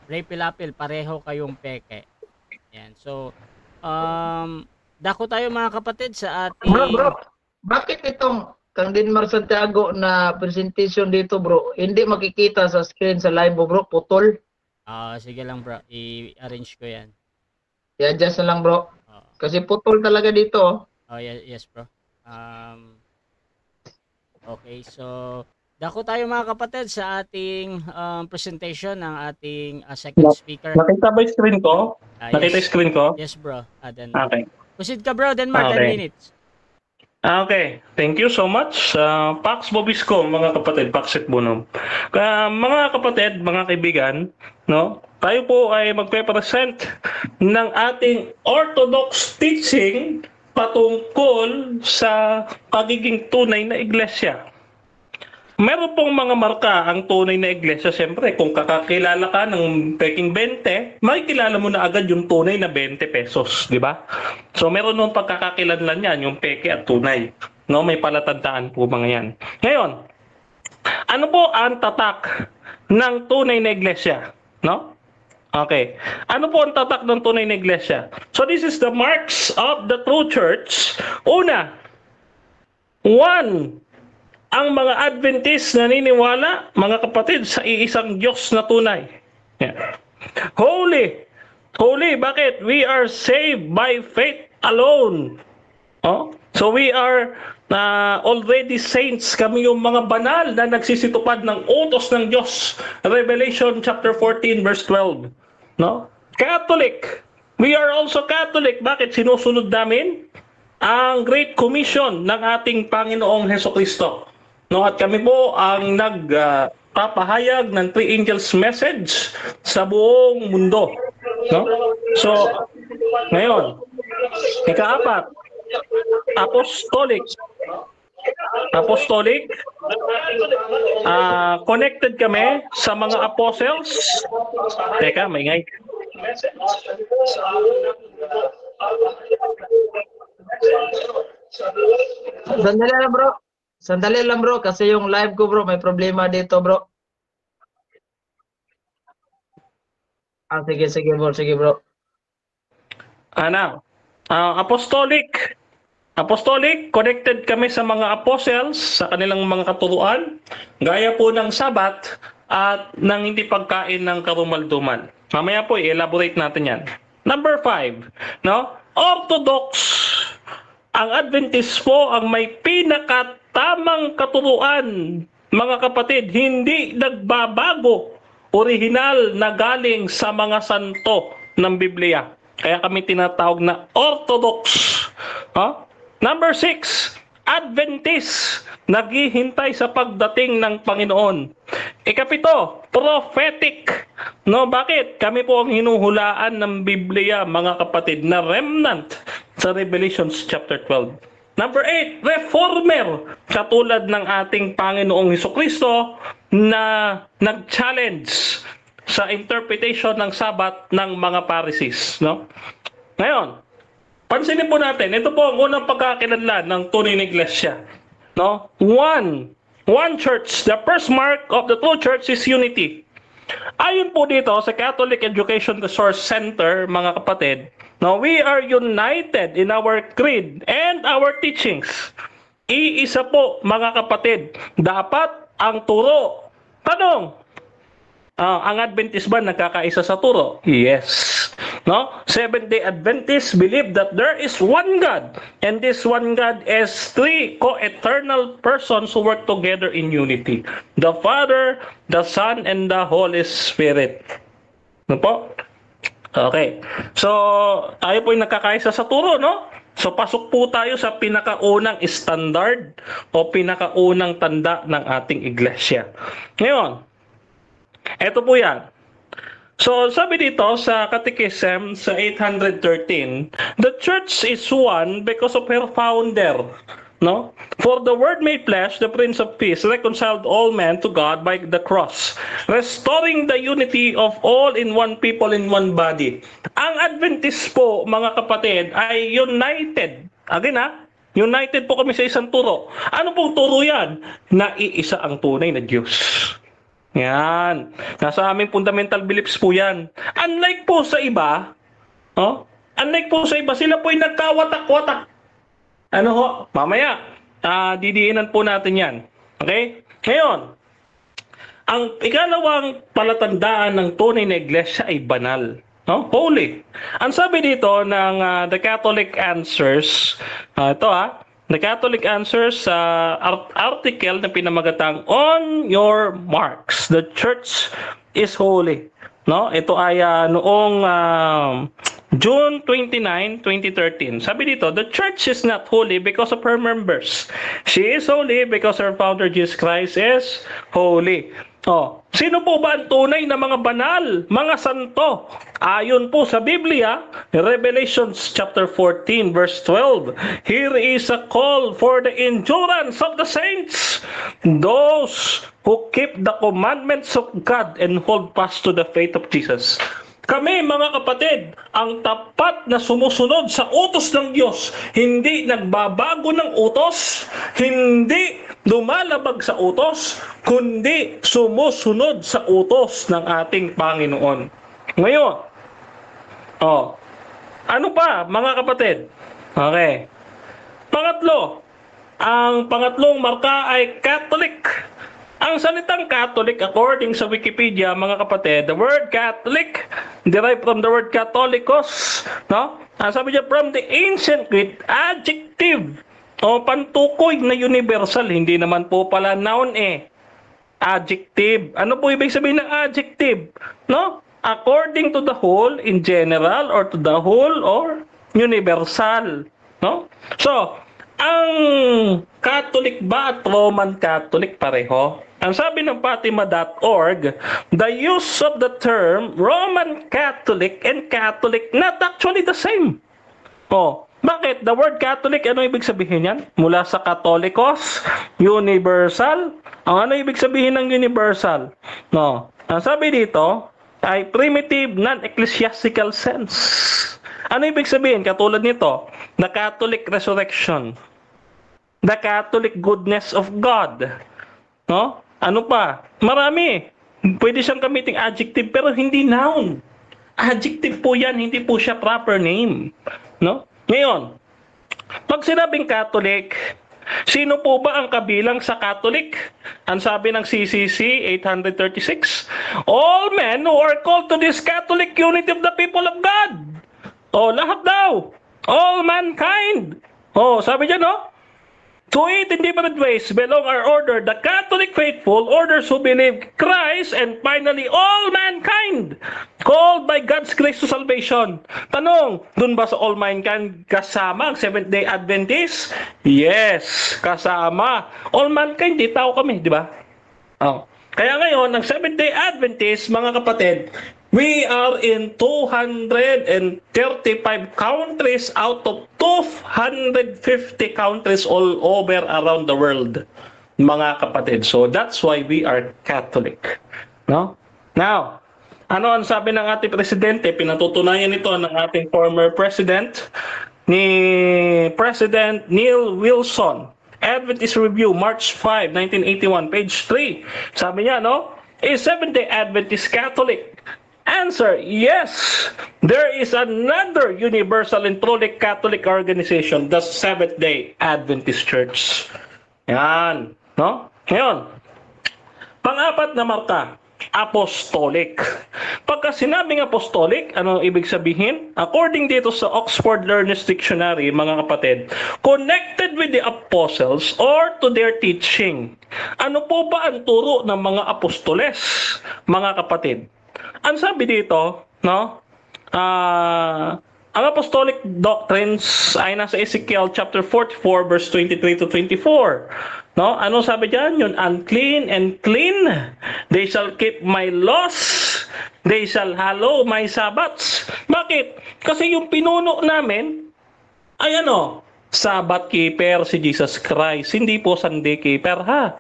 Ray Pilapil, pareho kayong peke. Yan. So dako tayo mga kapatid sa ating Bro, bakit itong kang Denmar Santiago na presentation dito, bro, hindi makikita sa screen sa live mo, bro? Putol. Sige lang, bro. I-arrange ko yan. I-adjust na lang, bro. Kasi putol talaga dito. Yes, bro. Okay, so dako tayo mga kapatid sa ating presentation ng ating second speaker. Nakita ba yung screen ko? Nakita yung screen ko? Yes, bro. Okay. Proceed ka, bro. Denmark, 10 minutes. Okay, thank you so much. Pax Bobisco, mga kapatid, Paxit Bunom. Mga kapatid, mga kaibigan, no? Tayo po ay magpe-present ng ating orthodox teaching patungkol sa pagiging tunay na iglesia. Meron pong mga marka ang tunay na iglesia. Siyempre, kung kakakilala ka ng peking 20, makikilala mo na agad yung tunay na 20 pesos, di ba? So, meron nung pagkakakilanlan yan, yung peke at tunay. No, may palatandaan po mga yan. Ngayon, ano po ang tatak ng tunay na iglesia? No? Okay. Ano po ang tatak ng tunay na iglesia? So, this is the marks of the true church. Una, ang mga Adventist naniniwala, mga kapatid, sa iisang Diyos na tunay. Yeah. Holy. Bakit? We are saved by faith alone. So we are already saints. Kami yung mga banal na nagsisitupad ng utos ng Diyos. Revelation chapter 14 verse 12. No? Catholic. We are also Catholic. Bakit? Sinusunod namin ang Great Commission ng ating Panginoong Hesukristo. No, at kami po ang nagpapahayag ng three angels message sa buong mundo. No? So, ngayon, ika-apat, apostolic, connected kami sa mga apostles. Teka, maingay. Sandali lang bro, kasi yung live ko bro, may problema dito bro. Sige bro. Apostolic, connected kami sa mga apostles, sa kanilang mga katuruan, gaya po ng Sabat at ng hindi pagkain ng karumalduman. Mamaya po i-elaborate natin yan. Number 5, no? Orthodox. Ang Adventist po ang may pinakatamang katuruan, mga kapatid, hindi nagbabago, orihinal na galing sa mga santo ng Biblia. Kaya kami tinatawag na Orthodox. Number 6, Adventist, naghihintay sa pagdating ng Panginoon. Ikapito, prophetic. No, bakit? Kami po ang hinuhulaan ng Biblia, mga kapatid, na remnant sa Revelation chapter 12. Number 8, reformer. Katulad ng ating Panginoong Hesukristo na nag-challenge sa interpretation ng Sabat ng mga Pharisees. No? Ngayon, pansinin po natin, ito po ang unang pagkakakilanlan ng tunay na iglesia. No? One church. The first mark of the true church is unity. Ayon po dito sa Catholic Education Resource Center, mga kapatid, no, we are united in our creed and our teachings. Iisa po, mga kapatid, dapat ang turo. Tanong, Ang Adventist ba nagkakaisa sa turo? Yes. No? Seventh-day Adventists believe that there is one God, and this one God is three co-eternal persons who work together in unity. The Father, the Son, and the Holy Spirit. Ano po? Okay. So, tayo po yung nagkakaisa sa turo, no? So, pasok po tayo sa pinakaunang standard o pinakaunang tanda ng ating iglesia. Ngayon, eto po yan. So, sabi dito sa Catechism sa 813, the church is one because of her founder. No? For the Word made flesh, the Prince of Peace, reconciled all men to God by the cross, restoring the unity of all in one people in one body. Ang Adventist po, mga kapatid, ay united. Again united po kami sa isang turo. Ano pong turo yan? Na iisa ang tunay na Diyos. Yan. Nasa aming fundamental beliefs po yan. Unlike po sa iba, sila po ay nagkawatak-watak. Ano ho? Mamaya, didiinan po natin yan. Okay? Ngayon, ang ikalawang palatandaan ng tunay na iglesia ay banal. No? Holy. Ang sabi dito ng The Catholic Answers, The Catholic Answers sa article na pinamagatang On Your Marks, the Church is Holy. No? Ito ay noong June 29, 2013. Sabi dito, the church is not holy because of her members. She is holy because her founder Jesus Christ is holy. Sino po ba ang tunay na mga banal, mga santo? Ayon po sa Biblia, Revelation chapter 14 verse 12, here is a call for the endurance of the saints, those who keep the commandments of God and hold fast to the faith of Jesus. Kami, mga kapatid, ang tapat na sumusunod sa utos ng Diyos, hindi nagbabago ng utos, hindi lumalabag sa utos, kundi sumusunod sa utos ng ating Panginoon. Ngayon, ano pa, mga kapatid? Okay. Pangatlo, ang pangatlong marka ay Catholic. Ang salitang Catholic, according sa Wikipedia, mga kapatid, the word Catholic derived from the word Catholicos, no? Sabi niya, from the ancient Greek adjective o pantukoy na universal, hindi naman po pala noun adjective. Ano po ibig sabihin ng adjective? No? According to the whole in general or to the whole or universal, no? So, ang Catholic ba at Roman Catholic pareho? Ang sabi ng Fatima.org, the use of the term Roman Catholic and Catholic not actually the same. Bakit? The word Catholic, ano ibig sabihin yan? Mula sa Catholicos, universal. Ang ano ibig sabihin ng universal? Ang sabi dito ay primitive non-ecclesiastical sense. Ano ibig sabihin? Katulad nito, the Catholic resurrection, the Catholic goodness of God. No? Ano pa? Marami. Pwede siyang gamiting adjective pero hindi noun. Adjective po yan, hindi po siya proper name. No? Ngayon, pag sinabing Catholic, sino po ba ang kabilang sa Catholic? Ang sabi ng CCC 836, all men who are called to this Catholic unity of the people of God. Lahat daw. All mankind. Sabi dyan, to 8 in different ways belong our order, the Catholic faithful, orders who believe Christ, and finally all mankind, called by God's grace to salvation. Tanong, dun ba sa all mankind kasama ang Seventh-day Adventist? Yes, kasama. All mankind, di tao kami, di ba? Kaya ngayon, ang Seventh-day Adventist, mga kapatid, we are in 235 countries out of 250 countries all over around the world, mga kapatid. So that's why we are Catholic. No? Now, ano ang sabi ng ating presidente? Pinatutunayan ito ng ating former president, ni President Neil Wilson. Adventist Review, March 5, 1981, page 3. Sabi niya, is Seventh-day Adventist Catholic? Answer, yes. There is another universal and truly Catholic organization, the Seventh-day Adventist Church. Yan. No? Ngayon, pang-apat na marka, apostolic. Pagka sinabing apostolic, anong ibig sabihin? According dito sa Oxford Learner's Dictionary, mga kapatid, connected with the apostles or to their teaching. Ano po ba ang turo ng mga apostoles, mga kapatid? Ang sabi dito, no? Ang apostolic doctrines ay nasa Ezekiel chapter 44 verse 23 to 24. No? Ano sabi diyan? Yung unclean and clean, they shall keep my laws, they shall hallow my Sabbaths. Bakit? Kasi yung pinuno namin ay Sabbath keeper si Jesus Christ. Hindi po Sunday keeper, ha?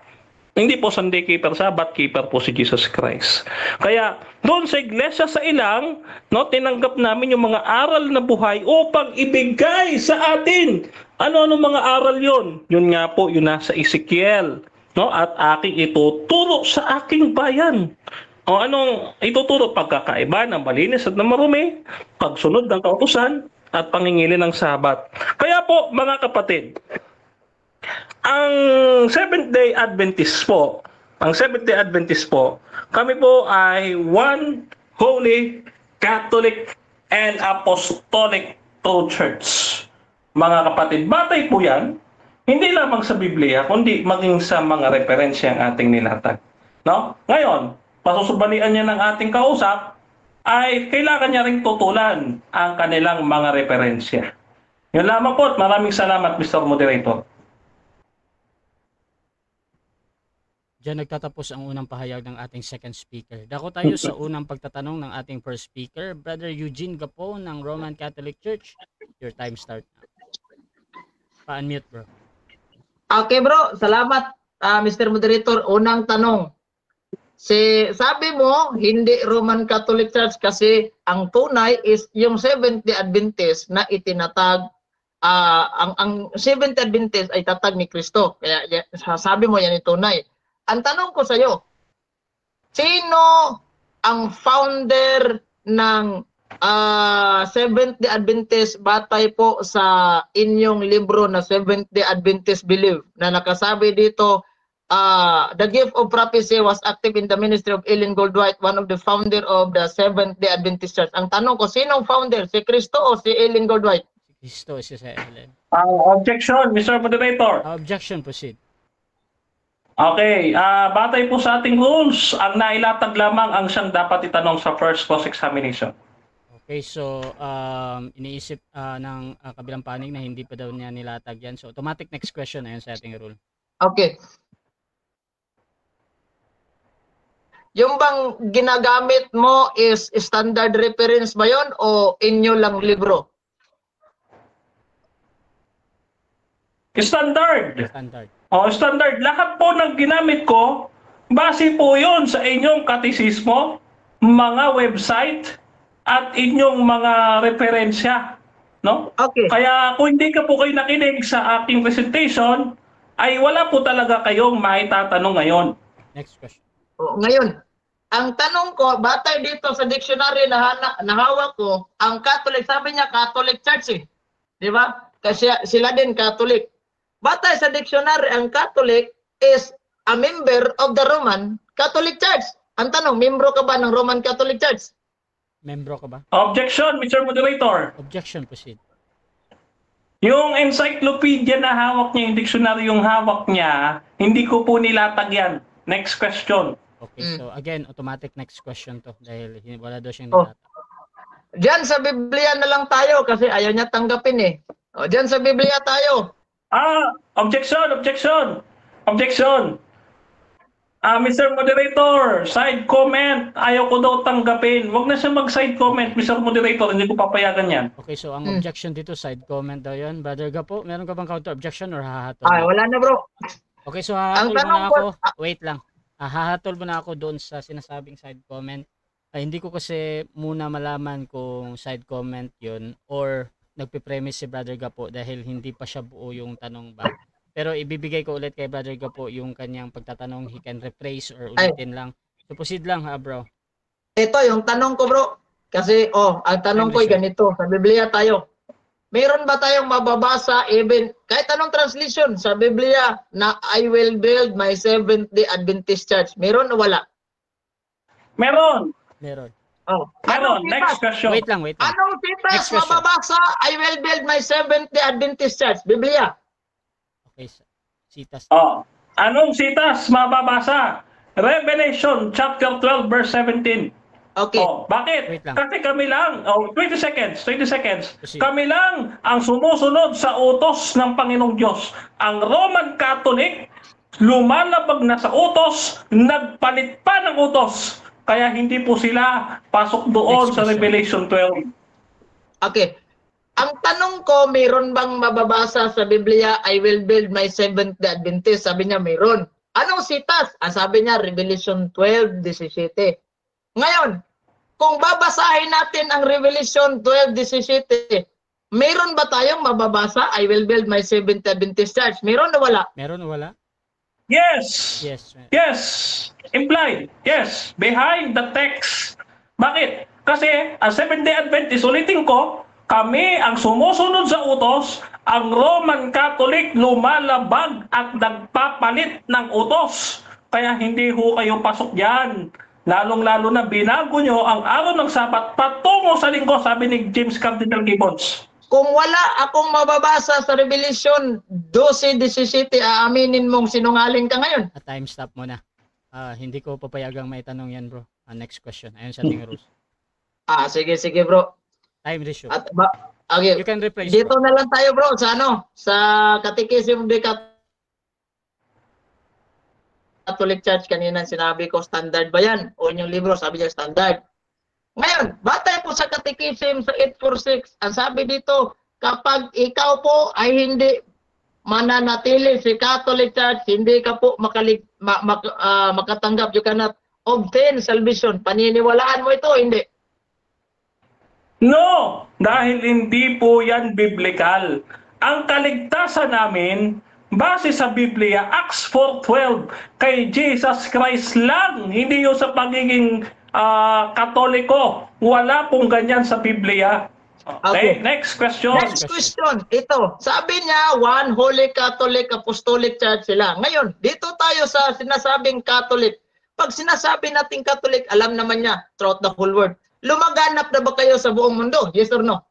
Hindi po Sunday keeper, Sabbath keeper po si Jesus Christ. Kaya doon sa iglesia sa ilang, tinanggap namin yung mga aral na buhay upang ibigay sa atin. Ano mga aral yon? Yun nga po, yun nasa Ezekiel. At aking ituturo sa aking bayan. O anong ituturo? Pagkakaiba ng malinis at ng marumi, pagsunod ng kautusan, at pangingili ng Sabat. Kaya po, mga kapatid, ang Seventh-day Adventist po, kami po ay one holy, Catholic, and Apostolic true church. Mga kapatid, batay po yan, hindi lamang sa Biblia, kundi maging sa mga referensya ang ating nilatag. No? Ngayon, pasusubalian niya ng ating kausap, ay kailangan niya ring tutulan ang kanilang mga referensya. Yun lamang po at maraming salamat, Mr. Moderator. Diyan nagtatapos ang unang pahayag ng ating second speaker. Dako tayo sa unang pagtatanong ng ating first speaker, Brother Eugene Gapo ng Roman Catholic Church. Your time start now. Pa-unmute, bro. Okay, bro. Salamat, Mr. Moderator. Unang tanong. Sabi mo, hindi Roman Catholic Church kasi ang tunay is yung Seventh-day Adventist na itinatag. Ang Seventh-day Adventist ay tatag ni Kristo. Kaya sabi mo yan yung tunay. Ang tanong ko sa iyo, sino ang founder ng Seventh-day Adventist batay po sa inyong libro na Seventh-day Adventist Believe na nakasabi dito, the gift of prophecy was active in the ministry of Ellen Goldwhite, one of the founder of the Seventh-day Adventist Church. Ang tanong ko, sinong founder? Si Kristo o si Ellen Goldwhite? Si Kristo, si Ellen. Objection, Mr. Moderator. Objection, proceed. Okay, batay po sa ating rules, ang nailatag lamang ang siyang dapat itanong sa first cross-examination. Okay, so iniisip ng kabilang panig na hindi pa daw niya nilatag yan. So automatic next question ayon sa ating rule. Okay. Yung bang ginagamit mo is standard reference ba yun o inyo lang libro? Standard. Standard. Standard. Lahat po ng ginamit ko, base po yun sa inyong katisismo, mga website, at inyong mga referensya. No? Okay. Kaya kung hindi ka po kayo nakinig sa aking presentation, ay wala po talaga kayong maitatanong ngayon. Next question. Ngayon, ang tanong ko, batay dito sa dictionary na hawak ko, ang Catholic, sabi niya Catholic Church eh. Di ba? Kasi sila din Catholic. Batay sa dictionary, ang Catholic is a member of the Roman Catholic Church. Ang tanong, membro ka ba ng Roman Catholic Church? Membro ka ba? Objection, Mr. Moderator. Objection, proceed. Yung encyclopedia na hawak niya, yung dictionary yung hawak niya, hindi ko po nilatag yan. Next question. Okay, so again, automatic next question to dahil wala daw siyang nilatag. Diyan sa Biblia na lang tayo kasi ayaw niya tanggapin eh. Diyan sa Biblia tayo. Objection. Mr. Moderator, side comment. Ayaw ko daw tanggapin. Huwag na siya mag-side comment, Mr. Moderator. Hindi ko papayagan yan. Okay, so ang objection dito, side comment daw yun. Brother Gapo, meron ka bang counter objection or hahatol? Wala na bro. Okay, so hahatol mo na ako. Wait lang. Hahatol mo na ako doon sa sinasabing side comment. Hindi ko kasi muna malaman kung side comment yun or nagpe-premise si Brother Gapo dahil hindi pa siya buo yung tanong ba. Pero ibibigay ko ulit kay Brother Gapo yung kanyang pagtatanong. He can rephrase or ulitin lang. So proceed lang ha bro. Ito yung tanong ko bro. Kasi ang tanong ko ay ganito. Sa Biblia tayo. Meron ba tayong mababasa even kahit anong translation sa Biblia na I will build my Seventh-day Adventist Church? Meron o wala? Meron. Meron. Oh. Meron. Anong Next sitas? question. Wait lang, wait lang. Anong sitas Next question. mababasa? I will build my Seventh-day Adventist Church. Biblia. Okay, sitas. Oh. Anong sitas mababasa? Revelation chapter 12 verse 17. Okay. Oh, bakit? Wait lang. Kasi kami lang, 20 seconds. Proceed. Kami lang ang sumusunod sa utos ng Panginoong Diyos. Ang Roman Catholic, lumalabag na sa utos, nagpalit pa ng utos. Kaya hindi po sila pasok doon Next sa question. Revelation 12. Okay. Ang tanong ko, mayroon bang mababasa sa Biblia, I will build my Seventh-day Adventist? Sabi niya, mayroon. Anong sitas? Sabi niya, Revelation 12:17. Ngayon, kung babasahin natin ang Revelation 12:17, mayroon ba tayong mababasa, I will build my Seventh-day Adventist Church? Mayroon o wala? Meron o wala? Yes! Yes. Yes! Implied. Yes. Behind the text. Bakit? Kasi ang Seventh-day Adventist, ulitin ko, kami ang sumusunod sa utos, ang Roman Catholic lumalabag at nagpapalit ng utos. Kaya hindi ho kayo pasok dyan. Lalong-lalo na binago nyo ang araw ng Sabat patungo sa linggo, sabi ni James Cardinal Gibbons. Kung wala akong mababasa sa Revelation 12:17, aaminin mong sinungaling ka ngayon. Time stop muna. Hindi ko papayagang may tanong yan, bro. Next question. Ayun sa ating rules. Sige bro. Time ratio. At okay. You can replace, Dito bro. na lang tayo bro sa sa Catechism of the Catholic Church. Kanina sinabi ko standard ba yan? O yung libro sabi niya standard. Ngayon, batay po sa Catechism sa 846, ang sabi dito, kapag ikaw po ay hindi mananatili si Catholic Church, hindi ka po makatanggap, you cannot obtain salvation. Paniniwalaan mo ito, hindi? No! Dahil hindi po yan biblical. Ang kaligtasan namin, base sa Biblia, Acts 4:12, kay Jesus Christ lang, hindi yung sa pagiging Katoliko. Wala pong ganyan sa Biblia. Okay, next question. Next question, ito. Sabi niya, one Holy Catholic Apostolic Church sila. Ngayon, dito tayo sa sinasabing Catholic. Pag sinasabi nating Catholic, alam naman niya, throughout the whole world. Lumaganap na ba kayo sa buong mundo? Yes or no?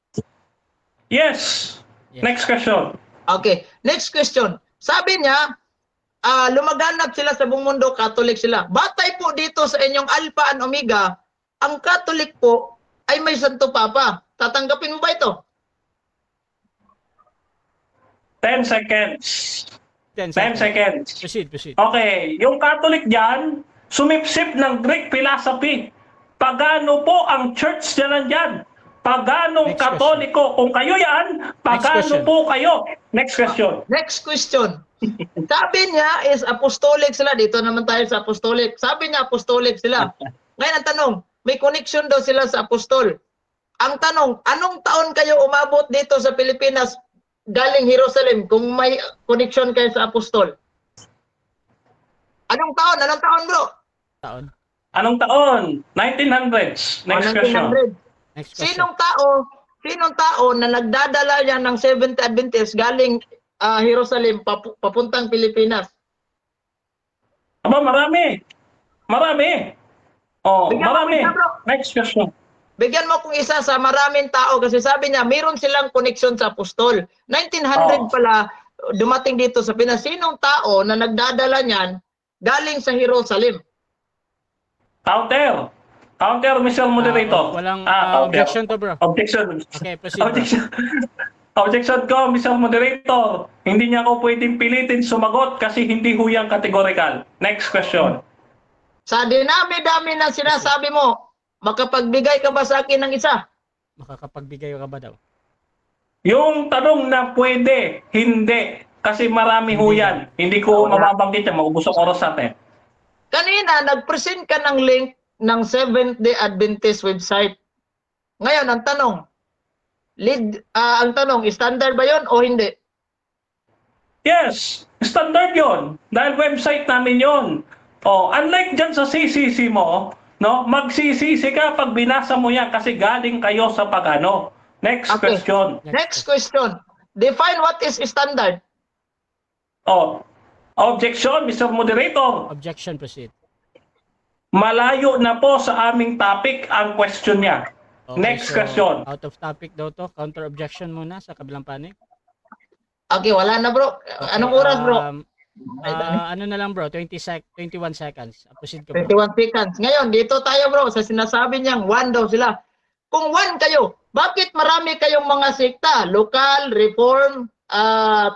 Yes. Yes. Next question. Okay, next question. Sabi niya, lumaganap sila sa buong mundo, Catholic sila. Batay po dito sa inyong Alpha and Omega, ang Catholic po ay may Santo Papa. Tatanggapin mo ba ito? 10 seconds. 10 10 seconds. Proceed. Okay, yung Catholic dyan, sumipsip ng Greek philosophy. Pagano po ang church nila dyan? Paganong Next Katoliko. Kung kayo yan, pagano question. po kayo? Next question. Next question. Sabi niya is apostolic sila. Dito naman tayo sa apostolic. Sabi niya apostolic sila. Ngayon ang tanong, may connection daw sila sa apostol. Ang tanong, anong taon kayo umabot dito sa Pilipinas galing Jerusalem kung may connection kayo sa apostol? Anong taon? Anong taon bro? Taon. Anong taon? 1900s. Next question. 1900. Next question. Sinong tao na nagdadala yan ng Seventh Adventist galing Jerusalem papuntang Pilipinas? Aba, marami. Oh, Bigyan mo marami. isa, bro. Next question. Bigyan mo kung isa sa maraming tao kasi sabi niya mayroon silang connection sa apostol. 1900 pala dumating dito sa Pinas. Sinong tao na nagdadala niyan galing sa Jerusalem? Counter, Mr. Moderator. Walang counter. objection to, bro. Objection. Okay, proceed, bro. Objection ko, Mr. Moderator. Hindi niya ako pwedeng pilitin sumagot kasi hindi huyang categorical. Next question. Sa dinami-dami na sinasabi mo, makapagbigay ka ba sa akin ng isa? Makakapagbigay ka ba daw? Yung tanong na pwede, hindi. Kasi marami huyan. Hindi ko mababanggit yan. Maubos ang oras natin. Kanina, nag-present ka ng link ng Seventh-day Adventist website. Ngayon, ang tanong, standard ba yon o hindi? Yes, standard yon. Dahil website namin yon. Unlike dyan sa CCC mo, no, magsisisi ka pag binasa mo yan kasi galing kayo sa pagano. Next Okay. question. Next question. Define what is standard. Objection, Mr. Moderator. Objection, proceed. Malayo na po sa aming topic ang question niya. Okay, Next so, question. out of topic daw to. Counter objection muna sa kabilang panig. Okay, wala na bro. Okay, Anong oras bro? Ano na lang bro, 21 seconds. Proceed ka bro. 21 seconds. Ngayon, dito tayo bro, sa sinasabi niyang one daw sila. Kung one kayo, bakit marami kayong mga sekta? Lokal, Reform,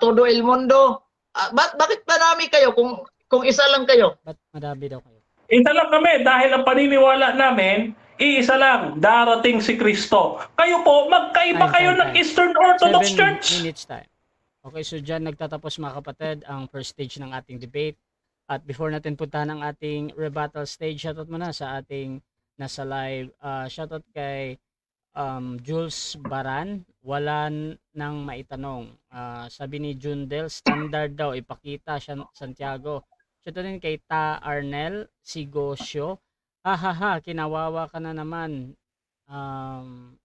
Todo El Mundo. Bakit marami kayo kung isa lang kayo? Ba't madami daw kayo? Isa lang kami dahil ang paniniwala namin, iisa lang, darating si Kristo. Kayo po, magkaiba kayo ng Eastern Orthodox 7 Church. minutes time. Okay, so dyan nagtatapos mga kapatid ang first stage ng ating debate. At before natin puntahan ang ating rebuttal stage, shoutout muna sa ating nasa live. Shoutout kay Jules Baran, wala nang maitanong. Sabi ni Jundel, standard daw, ipakita Santiago. Shoutout din kay Ta Arnel Sigosyo. Hahaha, kinawawa ka na naman.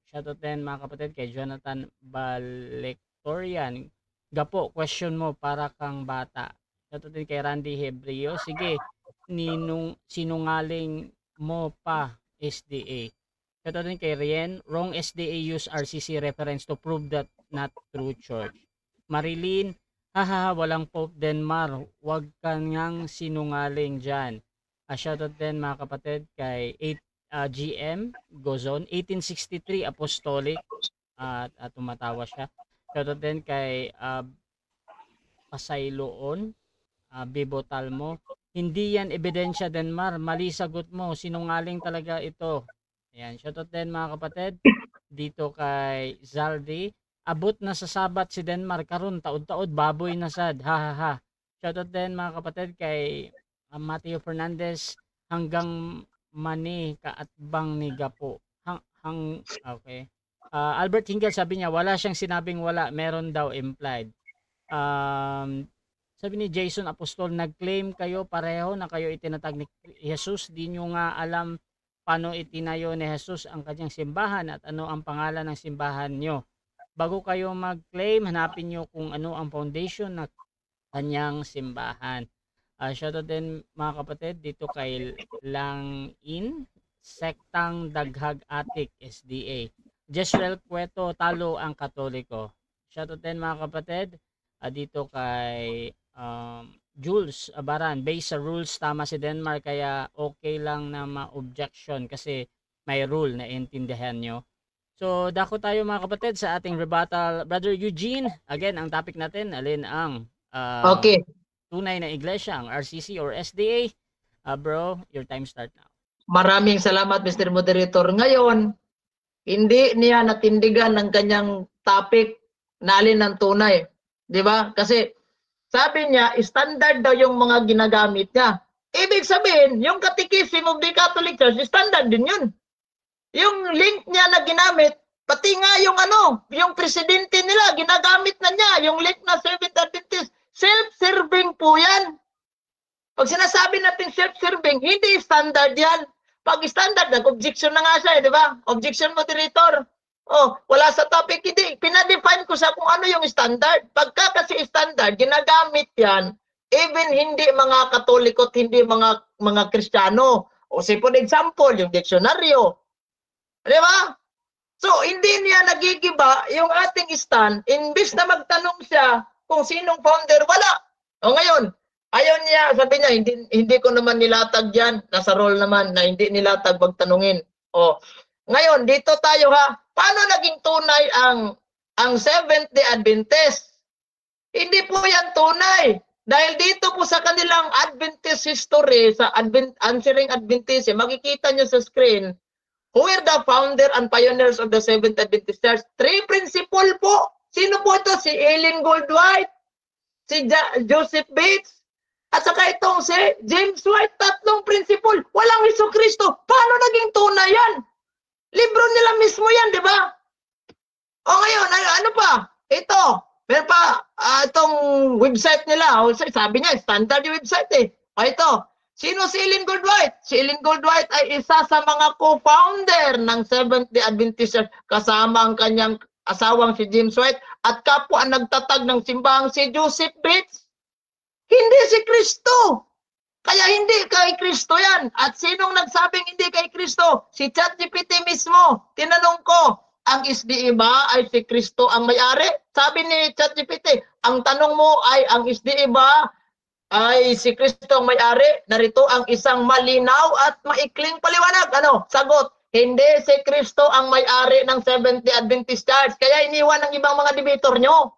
Shoutout din mga kapatid kay Jonathan Balektorian. Gapo, question mo para kang bata. Shoutout din kay Randy Hebreo. Sige, sinungaling mo pa SDA. Shoutout din kay Rien. Wrong SDA use RCC reference to prove that not true church. Marilyn, haha, walang Pope Denmar. Huwag ka ngang sinungaling dyan. Shoutout din mga kapatid kay GM Gozon. 1863 Apostolic. At tumatawa siya. Shoutout din kay Pasayloon, Bibo Talmo. Hindi yan ebidensya Denmar, mali sagot mo, sinungaling talaga ito. Ayan, shoutout din mga kapatid. Dito kay Zaldi, abot na sa sabat si Denmar karon taod-taod baboy na sad. Ha ha ha. Shoutout din mga kapatid kay Mateo Fernandez, hanggang mani kaatbang ni Gapo. Okay. Albert Hingal sabi niya wala siyang sinabing wala, meron daw implied. Sabi ni Jason Apostol, nag-claim kayo pareho na kayo itinatag ni Jesus, di nyo nga alam paano itinayo ni Jesus ang kanyang simbahan at ano ang pangalan ng simbahan nyo. Bago kayo mag-claim, hanapin nyo kung ano ang foundation ng kanyang simbahan. Shoutout din mga kapatid dito kay Langin, Sektang Daghag Atik SDA. Jezreel Cueto, talo ang Katoliko. Shoutout din mga kapatid dito kay Jules Baran, based sa rules tama si Denmark kaya okay lang na ma-objection kasi may rule na intindihan nyo. So dako tayo mga kapatid sa ating rebuttal. Brother Eugene, again ang topic natin, alin ang Okay. tunay na iglesia, ang RCC or SDA? Bro, your time start now. Maraming salamat Mr. Moderator. Ngayon, hindi niya natindigan ng kanyang topic na alin ng tunay. Di ba? Kasi sabi niya, standard daw yung mga ginagamit niya. Ibig sabihin, yung Catechism of the Catholic Church, standard din yun. Yung link niya na ginamit, pati nga yung presidente nila, ginagamit na niya, yung link na Seventh Adventist, self-serving po yan. Pag sinasabi natin self-serving, hindi standard yan. Pag standard, nag-objection na nga siya, di ba? Objection moderator. Oh, wala sa topic, hindi. Pinadefine ko sa kung ano yung standard. Pagka kasi standard, ginagamit yan, even hindi mga Katoliko at hindi mga Kristiyano. O say for example, yung diksyonaryo. Di ba? So, hindi niya nagigiba yung ating stand. Imbis na magtanong siya kung sinong founder, wala. O ngayon, ayaw niya, sabi niya, hindi ko naman nilatag yan. Nasa role naman na hindi nilatag magtanungin. O, ngayon, dito tayo ha. Paano naging tunay ang Seventh-day Adventist? Hindi po yan tunay. Dahil dito po sa kanilang Adventist history, sa Answering Adventism, makikita nyo sa screen, who were the founder and pioneers of the Seventh Adventist Church? 3 principle po. Sino po ito? Si Ellen Goldwhite, si Joseph Bates, at saka itong si James White. 3 principle. Walang Jesucristo. Paano naging tunay yan? Libro nila mismo yan, di ba? O ngayon, ano pa? Ito, meron pa itong website nila. O, sabi niya, standard yung website eh. O ito, sino si Ellen Goldwhite? Si Ellen Goldwhite ay isa sa mga co-founder ng Seventh-day Adventist Church kasama ang kanyang asawang si James White at kapwa ang nagtatag ng simbahang si Joseph Bates. Hindi si Kristo. Kaya hindi kay Kristo yan. At sinong nagsabing hindi kay Kristo? Si ChatGPT mismo. Tinanong ko, ang SDA ba ay si Kristo ang may-ari? Sabi ni ChatGPT, ang tanong mo ay ang SDA ba ay si Kristo ang may-ari? Narito ang isang malinaw at maikling paliwanag. Ano? Sagot, hindi si Kristo ang may-ari ng Seventh-day Adventist Church. Kaya iniwan ng ibang mga debater nyo.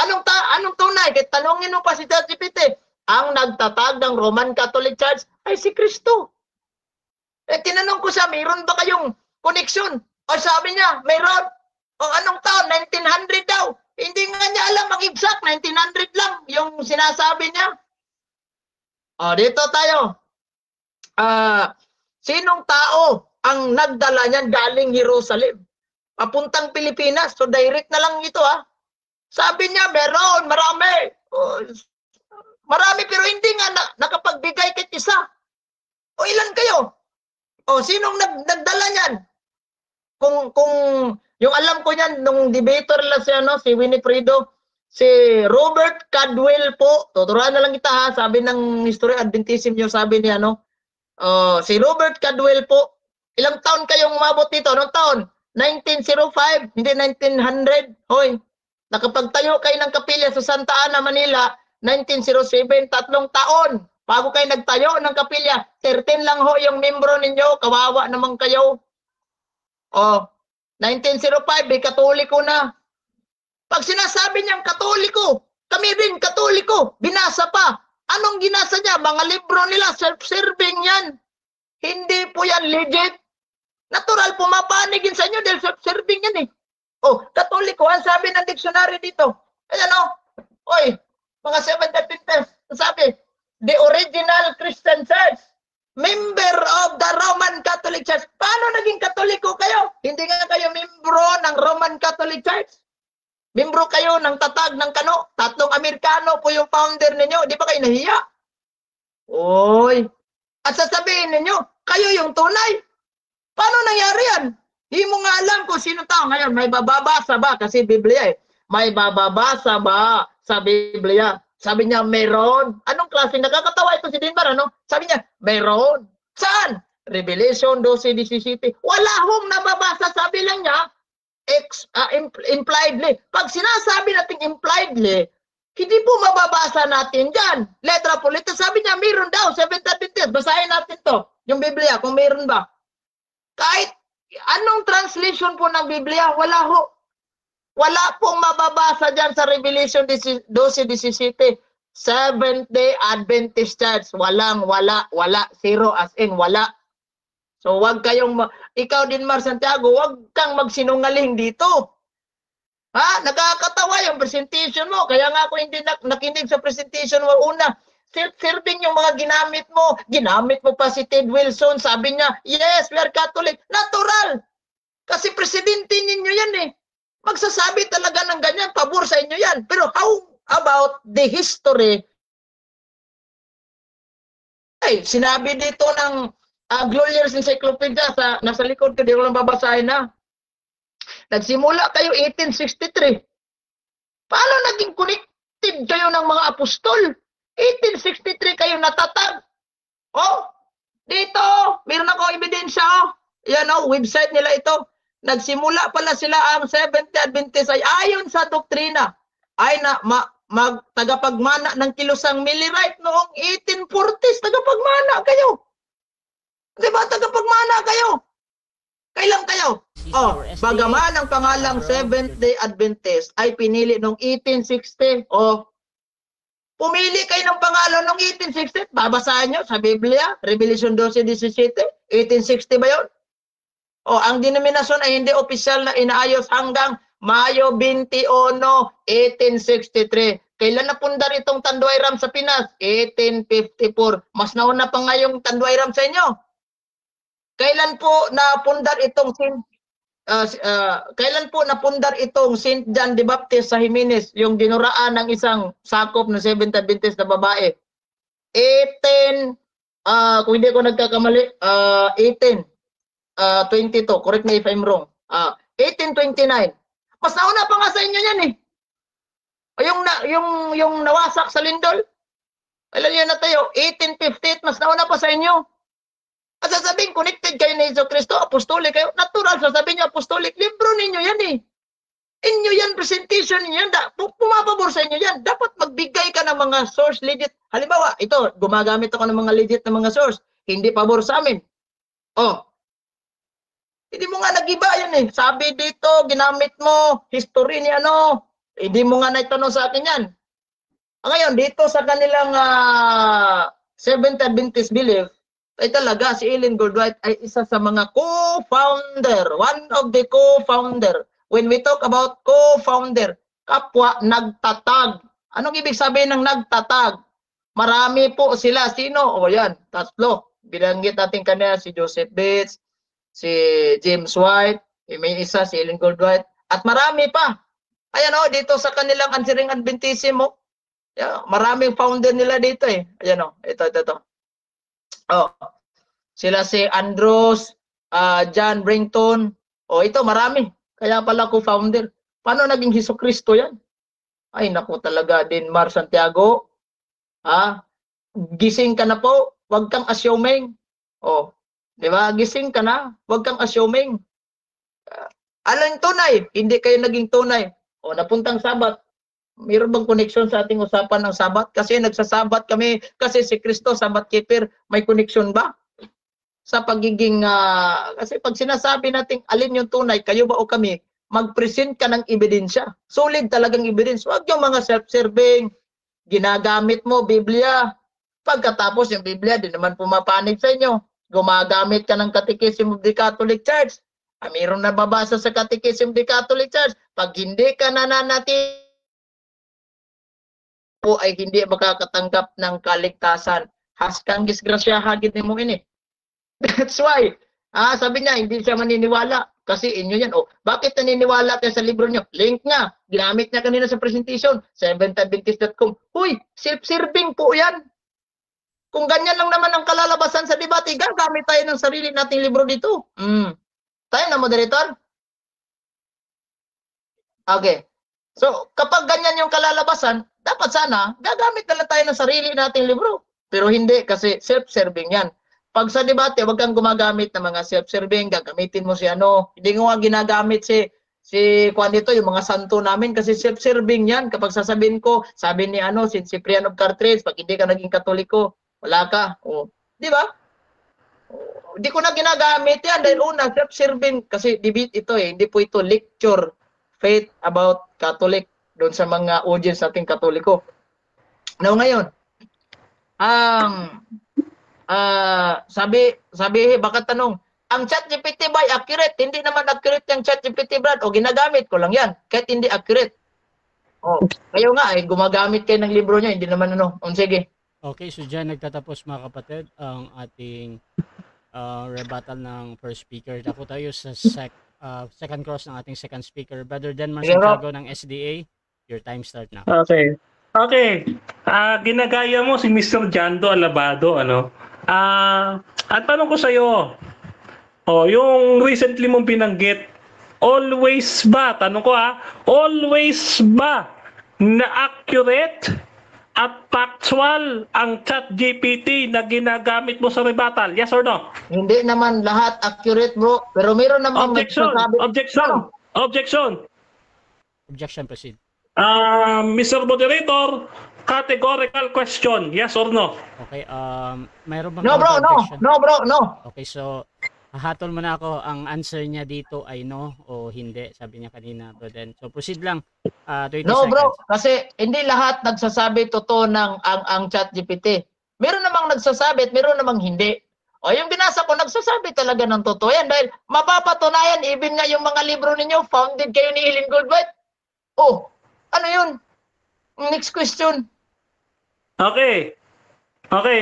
Anong tunay? Kaya tanongin mo pa si ChatGPT. Ang nagtatag ng Roman Catholic Church ay si Kristo. Tinanong ko siya, mayroon ba kayong connection? O sabi niya, mayroon. O anong taon? 1900 daw. Hindi nga niya alam ang exact, 1900 lang yung sinasabi niya. O dito tayo. Sinong tao ang nagdala niyan galing Jerusalem? Papuntang Pilipinas. So direct na lang ito ha. Sabi niya, meron, marami. Marami pero hindi nga nakapagbigay kahit isa. O ilan kayo? O sinong nagdala niyan? Kung yung alam ko niyan nung debater la si Winifredo, si Robert Cadwell po. Tuturuan na lang kita ha, sabi ng History Adventism yung sabi niya si Robert Cadwell po. Ilang taon kayong umabot dito? Anong taon? 1905, hindi 1900. Hoy, nakapagtayo kayo ng kapilya sa Santa Ana, Manila. 1907, 3 taon. Bago kayo nagtayo ng kapilya, 13 lang ho yung membro ninyo. Kawawa naman kayo. 1905, Katoliko na. Pag sinasabi niyang Katoliko, kami rin Katoliko. Binasa pa. Anong ginasa niya? Mga libro nila, self-serving yan. Hindi po yan legit. Natural, pumapanigin sa inyo dahil self-serving yan eh. Katoliko, ang sabi ng dictionary dito. Ayan oy, mga Seventh Adventists, sabi, the original Christian Church, member of the Roman Catholic Church. Paano naging Katoliko kayo? Hindi nga kayo membro ng Roman Catholic Church. Membro kayo ng tatag ng kano. 3 Amerikano po yung founder ninyo. Di ba kayo nahiya? Oy. At sasabihin ninyo, kayo yung tunay. Paano nangyari yan? Hindi mo nga alam kung sino tao. Ngayon, may bababasa ba? Kasi Biblia eh. May bababasa ba sa Biblia? Sabi niya, meron. Anong klase? Nakakatawa ito si Dinbar, ano? Sabi niya, meron. Saan? Revelation 12:17. Wala hong nababasa, sabi lang niya, impliedly. Pag sinasabi natin impliedly, hindi po mababasa natin dyan. Letra po, letra. Sabi niya, meron daw, 7th Adventist. Basahin natin to, yung Biblia, kung meron ba. Kahit anong translation po ng Biblia, wala ho. Wala pong mababasa dyan sa Revelation 12:17. Seventh-day Adventist Church. Wala. Zero as in wala. So wag kayong, ikaw din Mar Santiago, wag kang magsinungaling dito. Ha? Nakakatawa yung presentation mo. Kaya nga ako hindi nakinig sa presentation mo una. Self-serving yung mga ginamit mo. Ginamit mo pa si Ted Wilson. Sabi niya, yes, we are Catholic. Natural. Kasi presidente ninyo yan eh. Magsasabi talaga ng ganyan, pabor sa inyo yan. Pero how about the history? Ay, sinabi dito ng Glorious Encyclopedia, nasa likod ko, di ko lang babasahin na. Nagsimula kayo 1863. Paano naging connected kayo ng mga apostol? 1863 kayo natatag. Dito, meron ako ebidensya. Yan website nila ito. Nagsimula pala sila ang Seventh-day Adventist ay ayon sa doktrina ay tagapagmana ng kilusang Millerite noong 1840s. Tagapagmana kayo. Diba tagapagmana kayo? Kailan kayo? Bagaman ang pangalang Seventh-day Adventist ay pinili noong 1860. Pumili kayo ng pangalan noong 1860. Babasahin nyo sa Biblia, Revelation 12:17. 1860 ba yun? Ang denominasyon ay hindi opisyal na inaayos hanggang Mayo 21, 1863. Kailan napundar itong Tanduay Ram sa Pinas? 1854. Mas nauna pa nga yung Tanduay Ram sa inyo. Kailan po napundar itong St. John the Baptist sa Jimenez, yung dinuraan ng isang sakop ng Seventh Adventist na babae? 18, kung hindi ko nagkakamali, 1822, correct me if I'm wrong. 1829. Mas nauna pa nga sa inyo yan eh. Yung nawasak sa lindol. Alam niyo na tayo, 1858, mas nauna pa sa inyo. At sasabihin, connected kayo ni Jesu Cristo, apostolic kayo. Natural, sasabihin niyo, apostolic. Libro ninyo yan eh. Inyo yan, presentation ninyo yan. Pumapabor sa inyo yan. Dapat magbigay ka ng mga source legit. Halimbawa, ito, gumagamit ako ng mga legit na mga source. Hindi pabor sa amin. Oh, hindi mo nga nag-iba yan eh. Sabi dito, ginamit mo, history ni ano. Hindi mo nga naitanong sa akin yan. Ngayon, dito sa kanilang Seventh Adventist belief, ay talaga si Ellen Goldwhite ay isa sa mga co-founder, one of the co-founder. When we talk about co-founder, kapwa nagtatag. Anong ibig sabihin ng nagtatag? Marami po sila. Sino? O yan, tatlo. Binanggit natin kanina si Joseph Bates, si James White, may isa si Ellen Goldwhite, at marami pa. Ayan o, dito sa kanilang Answering Adventism, maraming founder nila dito eh. Ayan o, ito. Oh, sila si Andros, John Brington. Oh, ito marami. Kaya pala ko founder. Paano naging Hesus Kristo yan? Ay naku talaga, Dinmar Santiago. Gising ka na po, huwag kang assuming. Oh, di ba? Gising ka na, huwag kang assuming. Alam tunay, hindi kayo naging tunay. O napuntang Sabat. Mayroon bang connection sa ating usapan ng Sabat? Kasi nagsasabat kami, kasi si Kristo, Sabat keeper, may connection ba? Sa pagiging, kasi pag sinasabi natin, alin yung tunay, kayo ba o kami, mag-present ka ng ebidensya. Solid talagang evidence. Huwag yung mga self-serving, ginagamit mo, Biblia. Pagkatapos yung Biblia, di naman pumapanig sa inyo. Gumagamit ka ng Catechism of the Catholic Church. Mayroon na babasa sa Catechism of the Catholic Church. Pag hindi ka nananatili, po ay hindi makakatanggap ng kaligtasan. Haskang disgrasya hagit ni mo ini. That's why, sabi niya, hindi siya maniniwala. Kasi inyo yan. Oh, bakit naniniwala kayo sa libro niyo? Link nga. Ginamit niya kanina sa presentation. SeventhAdventist.com. Uy, self-serving po yan. Kung ganyan lang naman ang kalalabasan sa debate, gagamit tayo ng sarili nating libro dito. Tayo na, moderator? Okay. So, kapag ganyan yung kalalabasan, dapat sana, gagamit na lang tayo ng sarili nating libro. Pero hindi, kasi self-serving yan. Pag sa debate, wag kang gumagamit ng mga self-serving, gagamitin mo si ano. Hindi ko nga ginagamit si Juan dito, yung mga santo namin, kasi self-serving yan. Kapag sasabihin ko, sabi ni ano, si Cipriano of Cartridge, pag hindi ka naging Katoliko, wala ka. O, di ba? Hindi ko na ginagamit yan dahil una, self-serving, kasi debate ito eh, hindi po ito lecture, faith about Catholic, doon sa mga audience nating Katoliko. Now ngayon, sabi, baka tanong, ang ChatGPT ba ay accurate? Hindi naman accurate yung ChatGPT, Brad. O ginagamit ko lang yan, kahit hindi accurate. O, kayo nga eh, gumagamit kayo ng libro nyo, hindi naman ano. Sige. Okay, so dyan nagtatapos mga kapatid ang ating rebuttal ng first speaker. Dako tayo sa second cross ng ating second speaker. Brother Denmar Santiago ng SDA, your time start now. Okay. Ginagaya mo si Mr. Jando Alabado, ano? At tanong ko sa iyo, yung recently mong binanggit, always ba, tanong ko always ba na accurate at factual ang ChatGPT na ginagamit mo sa rebuttal? Yes or no? Hindi naman lahat accurate, bro. Pero meron naman Objection. Proceed. Mr. Moderator, categorical question, yes or no? Okay, mayroon bang No, bro, objection? no. Okay, so hahatol mo na ako, ang answer niya dito ay no o hindi, sabi niya kanina, bro. Then, so proceed lang. 20 No, seconds. bro, kasi hindi lahat nagsasabi totoo ng ang ChatGPT. Meron namang nagsasabi at meron namang hindi. O yung binasa ko, nagsasabi talaga ng totoo yan dahil mapapatunayan, even nga yung mga libro ninyo, founded kayo ni Ellen Goldwhite. Oh, ano yun? Next question. Okay,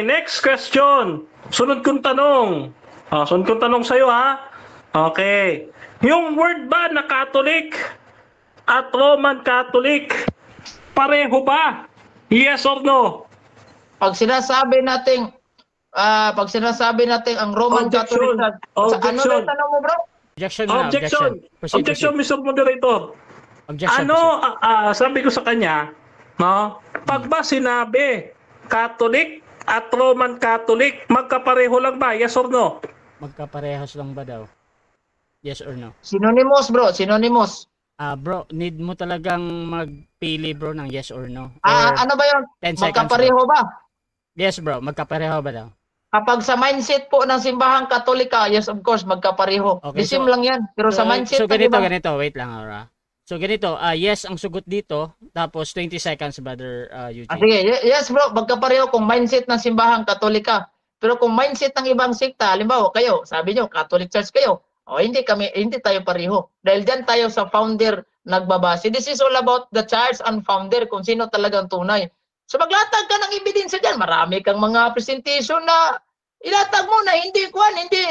next question. Sunod kong tanong. Sunod kong tanong sa'yo, ha? Okay. Yung word ba na Catholic at Roman Catholic, pareho ba? Yes or no? Pag sinasabi natin ang Roman Objection. Catholic, ano Objection. na tanong mo, bro? Objection. Objection, Mr. Moderator. Objection. Sabi ko sa kanya, no? Pag ba sinabi Catholic at Roman Catholic, magkapareho lang ba? Yes or no? Magkaparehas lang ba daw? Yes or no? Synonymous, bro. Synonymous. Bro, need mo talagang magpili bro ng yes or no. Or Ano ba yun? 10 seconds. Magkapareho ba? Yes bro, magkapareho ba daw? Kapag sa mindset po ng simbahang Katolika, yes, of course, magkapareho. Okay, Disim so- lang yan. Pero sa mindset so ng ganito, iba- ganito. Wait lang, Aura. So ganito, yes ang sugot dito, tapos 20 seconds, brother Eugene. Sige, yes bro, magkapareho kung mindset ng simbahang Katolika. Pero kung mindset ng ibang sikta, halimbawa kayo, sabi nyo, Catholic Church kayo, hindi tayo pareho. Dahil dyan tayo sa founder nagbabase. This is all about the church and founder, kung sino talagang tunay. So maglatag ka ng ebidensya dyan. Marami kang mga presentation na ilatag mo na hindi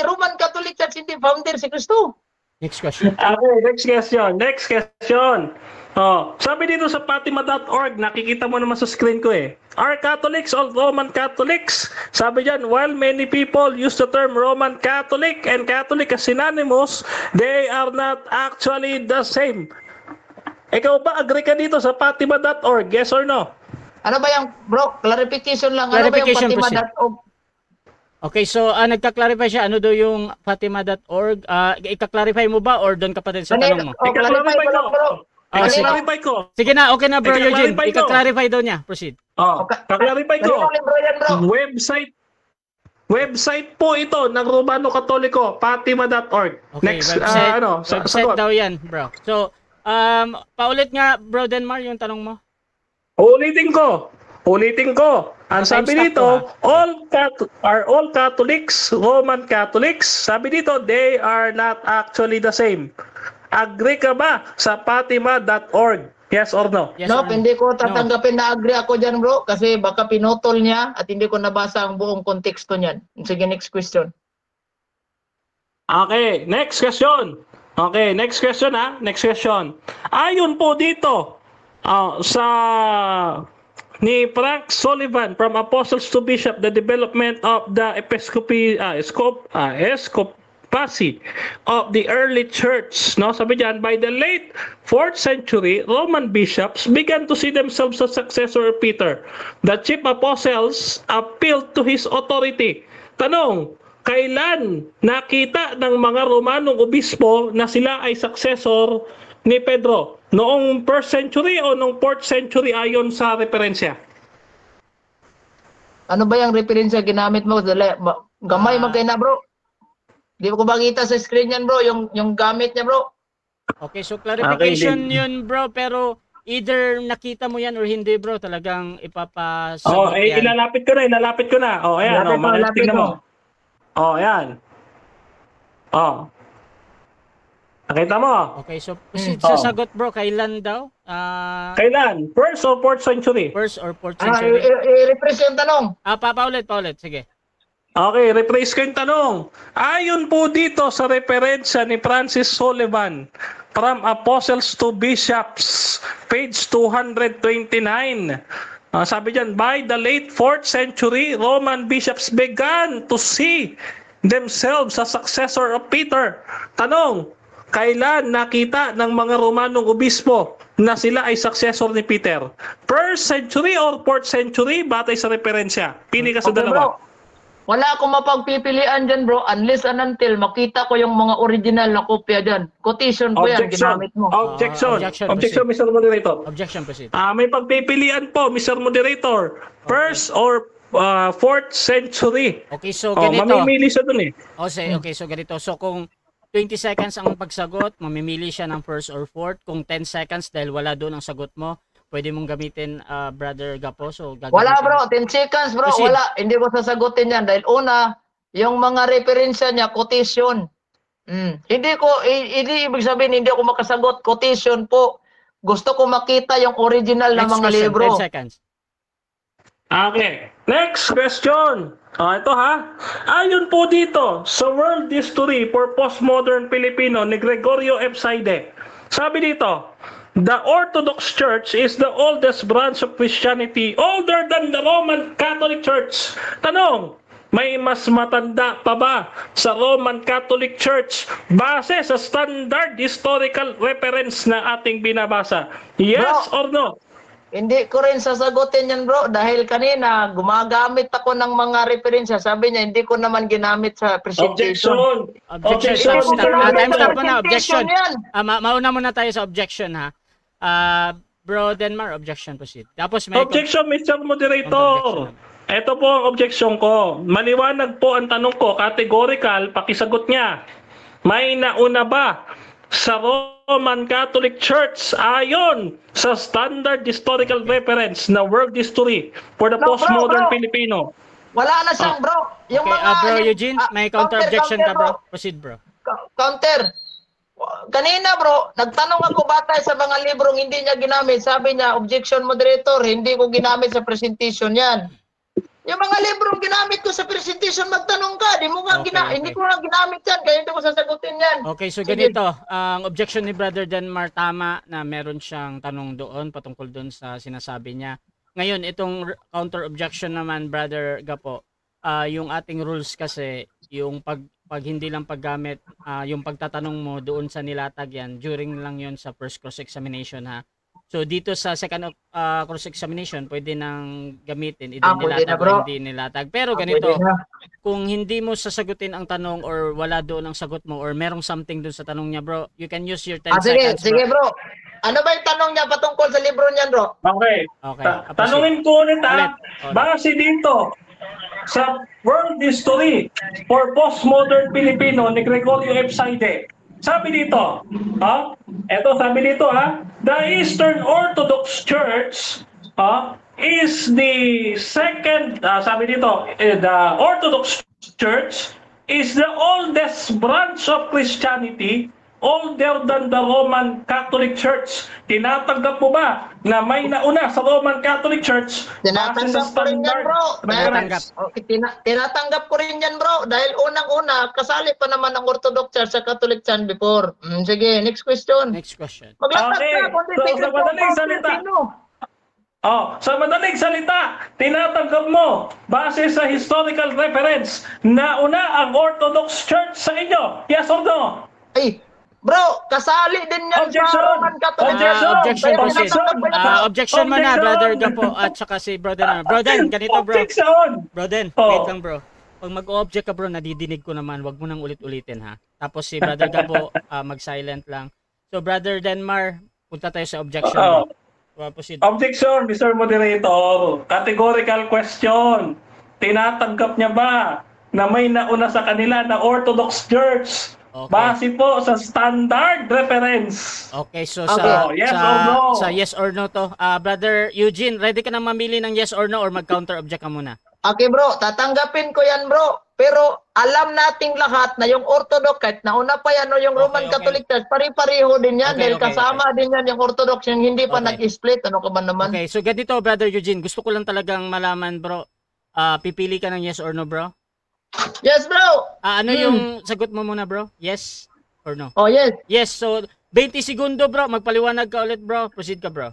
Roman Catholic Church, hindi founder si Kristo. Next question. Okay, next question. Sabi dito sa Fatima.org, nakikita mo naman sa screen ko eh. Are Catholics all Roman Catholics? Sabi dyan, while many people use the term Roman Catholic and Catholic as synonymous, they are not actually the same. Ikaw ba, agree ka dito sa Fatima.org? Yes or no? Ano ba yung, bro, clarification lang. Clarification, ano ba yung Fatima.org? Okay, so nagka-clarify siya ano daw yung Fatima.org. Ika-clarify mo ba or doon ka pa din sa tanong mo? Clarify ko lang, bro. Sige. Ika-clarify ko. Sige na, okay na bro Eugene. Ika-clarify ko. Ika-clarify daw niya. Proceed. Ika-clarify ko. Bro, yan, bro. Website po ito ng Romano Katoliko, Fatima.org. Okay, Next, website sagot. daw yan, bro. So, paulit nga, bro Denmar, yung tanong mo. Ulitin ko. Ang Time sabi stop dito, to, all Catholics, Roman Catholics. Sabi dito, they are not actually the same. Agree ka ba sa Fatima.org? Yes or no? Yes Nope, or no? hindi ko tatanggapin na agree ako dyan, bro. Kasi baka pinutol niya at hindi ko nabasa ang buong konteksto niyan. Sige, next question. Okay, next question. Next question. Ayon po dito sa ni Frank Sullivan from Apostles to Bishop, the development of the episcopacy of the early church. No, sabi diyan, by the late 4th century, Roman bishops began to see themselves as successor of Peter. The chief apostles appealed to his authority. Tanong, kailan nakita ng mga Romanong obispo na sila ay successor ni Pedro? Noong 1st century o noong 4th century ayon sa referensya? Ano ba yung referensya ginamit mo? Gamay magkaya na, bro. Di ko makita sa screen yan, bro. Yung gamit niya, bro. Okay, so clarification Okay, yun, bro, pero either nakita mo yan or hindi, bro, talagang ipapasagot yan. Ilalapit ko na. Ayan, Lapit tingnan mo. mo. Ayan. Nakita mo? Okay, so proceed sa sagot, bro. Kailan daw? Kailan? 1st or 4th century? 1st or 4th century? I-represent tanong. Paulit. Sige. Okay, rephrase ko yung tanong. Ayon po dito sa referensya ni Francis Sullivan from Apostles to Bishops, page 229. Sabi dyan, by the late 4th century, Roman bishops began to see themselves as successor of Peter. Tanong, kailan nakita ng mga Romanong obispo na sila ay successor ni Peter? 1st century or 4th century batay sa referensya? Pili ka sa Okay, dalawa. bro. Wala akong mapagpipilian dyan, bro, unless and until makita ko yung mga original na kopya dyan. Quotation ko yan, ginamit mo. Objection, Objection, Mr. Moderator. Objection, proceed. May pagpipilian po, Mr. Moderator. 1st or 4th century. Okay, so ganito. Mamimili siya dun eh. Okay, so ganito. So kung 20 seconds ang pagsagot, mamimili siya ng 1st or 4th. Kung 10 seconds dahil wala doon ang sagot mo, pwede mong gamitin, Brother Gapo. So, Wala, bro. 10 seconds, bro. Proceed. Wala. Hindi ko sasagutin yan. Dahil una, yung mga referensya niya, quotation. Hindi ibig sabihin, hindi ako makasagot. Quotation po. Gusto ko makita yung original na Next mga question, libro. 10 seconds. Okay. Next question. Ito ha. Ayon po dito sa World History for Postmodern Filipino ni Gregorio F. Saide. Sabi dito, the Orthodox Church is the oldest branch of Christianity, older than the Roman Catholic Church. Tanong, may mas matanda pa ba sa Roman Catholic Church base sa standard historical reference na ating binabasa? Yes or no? Hindi ko rin sasagutin yan bro dahil kanina gumagamit ako ng mga referensya. Sabi niya hindi ko naman ginamit sa presentation. Objection. Objection. Time stop mo na. Objection. Yan. Mauna muna tayo sa objection ha. Bro Denmar, objection proceed. Tapos may Objection, Mr. Moderator. Ito po ang objection ko. Maliwanag po ang tanong ko, categorical, pakisagot niya. May nauna ba sa Roman Catholic Church ayon sa standard historical reference na world history for the No, postmodern bro. Filipino? Wala na siyang bro. Yung Okay, mga bro Eugene, may counter objection ka bro. Proceed bro. Counter. Kanina bro, nagtanong ako batay sa mga librong hindi niya ginamit. Sabi niya, objection moderator, hindi ko ginamit sa presentation yan. Yung mga librong ginamit ko sa presentation, magtanong ka. Di mo nga Okay, Hindi ko nga ginamit yan, kaya hindi ko sasagutin yan. Okay, so Sige. ganito, ang objection ni Brother Denmar tama na meron siyang tanong doon patungkol doon sa sinasabi niya. Ngayon, itong counter objection naman Brother Gapo, yung ating rules kasi, yung pag hindi lang paggamit, yung pagtatanong mo doon sa nilatag yan, during lang yon sa first cross-examination ha. So dito sa second cross-examination, pwede nang gamitin, either pwede nilatag na, bro. o hindi nilatag. Pero ganito, Pwede na. kung hindi mo sasagutin ang tanong or wala doon ang sagot mo or merong something doon sa tanong niya bro, you can use your 10 Sige, seconds sige bro. bro. Ano ba yung tanong niya patungkol sa libro niyan bro? Okay. Okay. Tanungin ko ulit Ulit. base dito sa world history for postmodern Filipino ni Gregorio F. Saide. Sabi dito, eto sabi dito the Eastern Orthodox Church is the second, sabi dito, the Orthodox Church is the oldest branch of Christianity, older than the Roman Catholic Church. Tinatanggap mo ba na may nauna sa Roman Catholic Church? Tinatanggap ko rin yan bro. Tinatanggap. Okay, tinatanggap ko rin yan bro. Dahil unang-una, kasali pa naman ang Orthodox Church sa Catholic Church before. Sige, next question. Next question. Maglatag Okay. ka, kundi So, figure sa madaling salita. Sa madaling salita, tinatanggap mo base sa historical reference na una ang Orthodox Church sa inyo. Yes or no? Ay, bro, kasali din yan Objection! sa Roman Catholic Church. Objection Kaya proceed. tinatanggap ko yan. Objection mo na Objection! Brother Gapo at saka si Brother na. Bro Den, ganito bro. Objection! Bro Den, Oh. wait lang bro. Pag mag-object ka bro, nadidinig ko naman, wag mo nang ulit-ulitin ha. Tapos si Brother Gapo, mag-silent lang. So Brother Denmar, punta tayo sa objection bro. Proceed. Objection, Mr. Moderator. Categorical question. Tinatanggap niya ba na may nauna sa kanila na Orthodox Church? Okay. Base po sa standard reference. Okay, so Okay. Yes or no? sa yes or no to. Brother Eugene, ready ka na mamili ng yes or no or mag-counter object ka muna? Okay bro, tatanggapin ko yan bro. Pero alam nating lahat na yung Orthodox, kahit nauna pa yan o yung Roman Okay. Catholic Church, pari-pareho din yan. Okay, dahil kasama din yan yung Orthodox, yung hindi pa Okay. nag-split. Ano ka ba naman? Okay, so ganito Brother Eugene, gusto ko lang talagang malaman bro. Pipili ka ng yes or no bro? Yes bro! Ano yung sagot mo muna bro? Yes or no? Oh yes. Yes, so 20 segundo bro, magpaliwanag ka ulit bro. Proceed ka bro.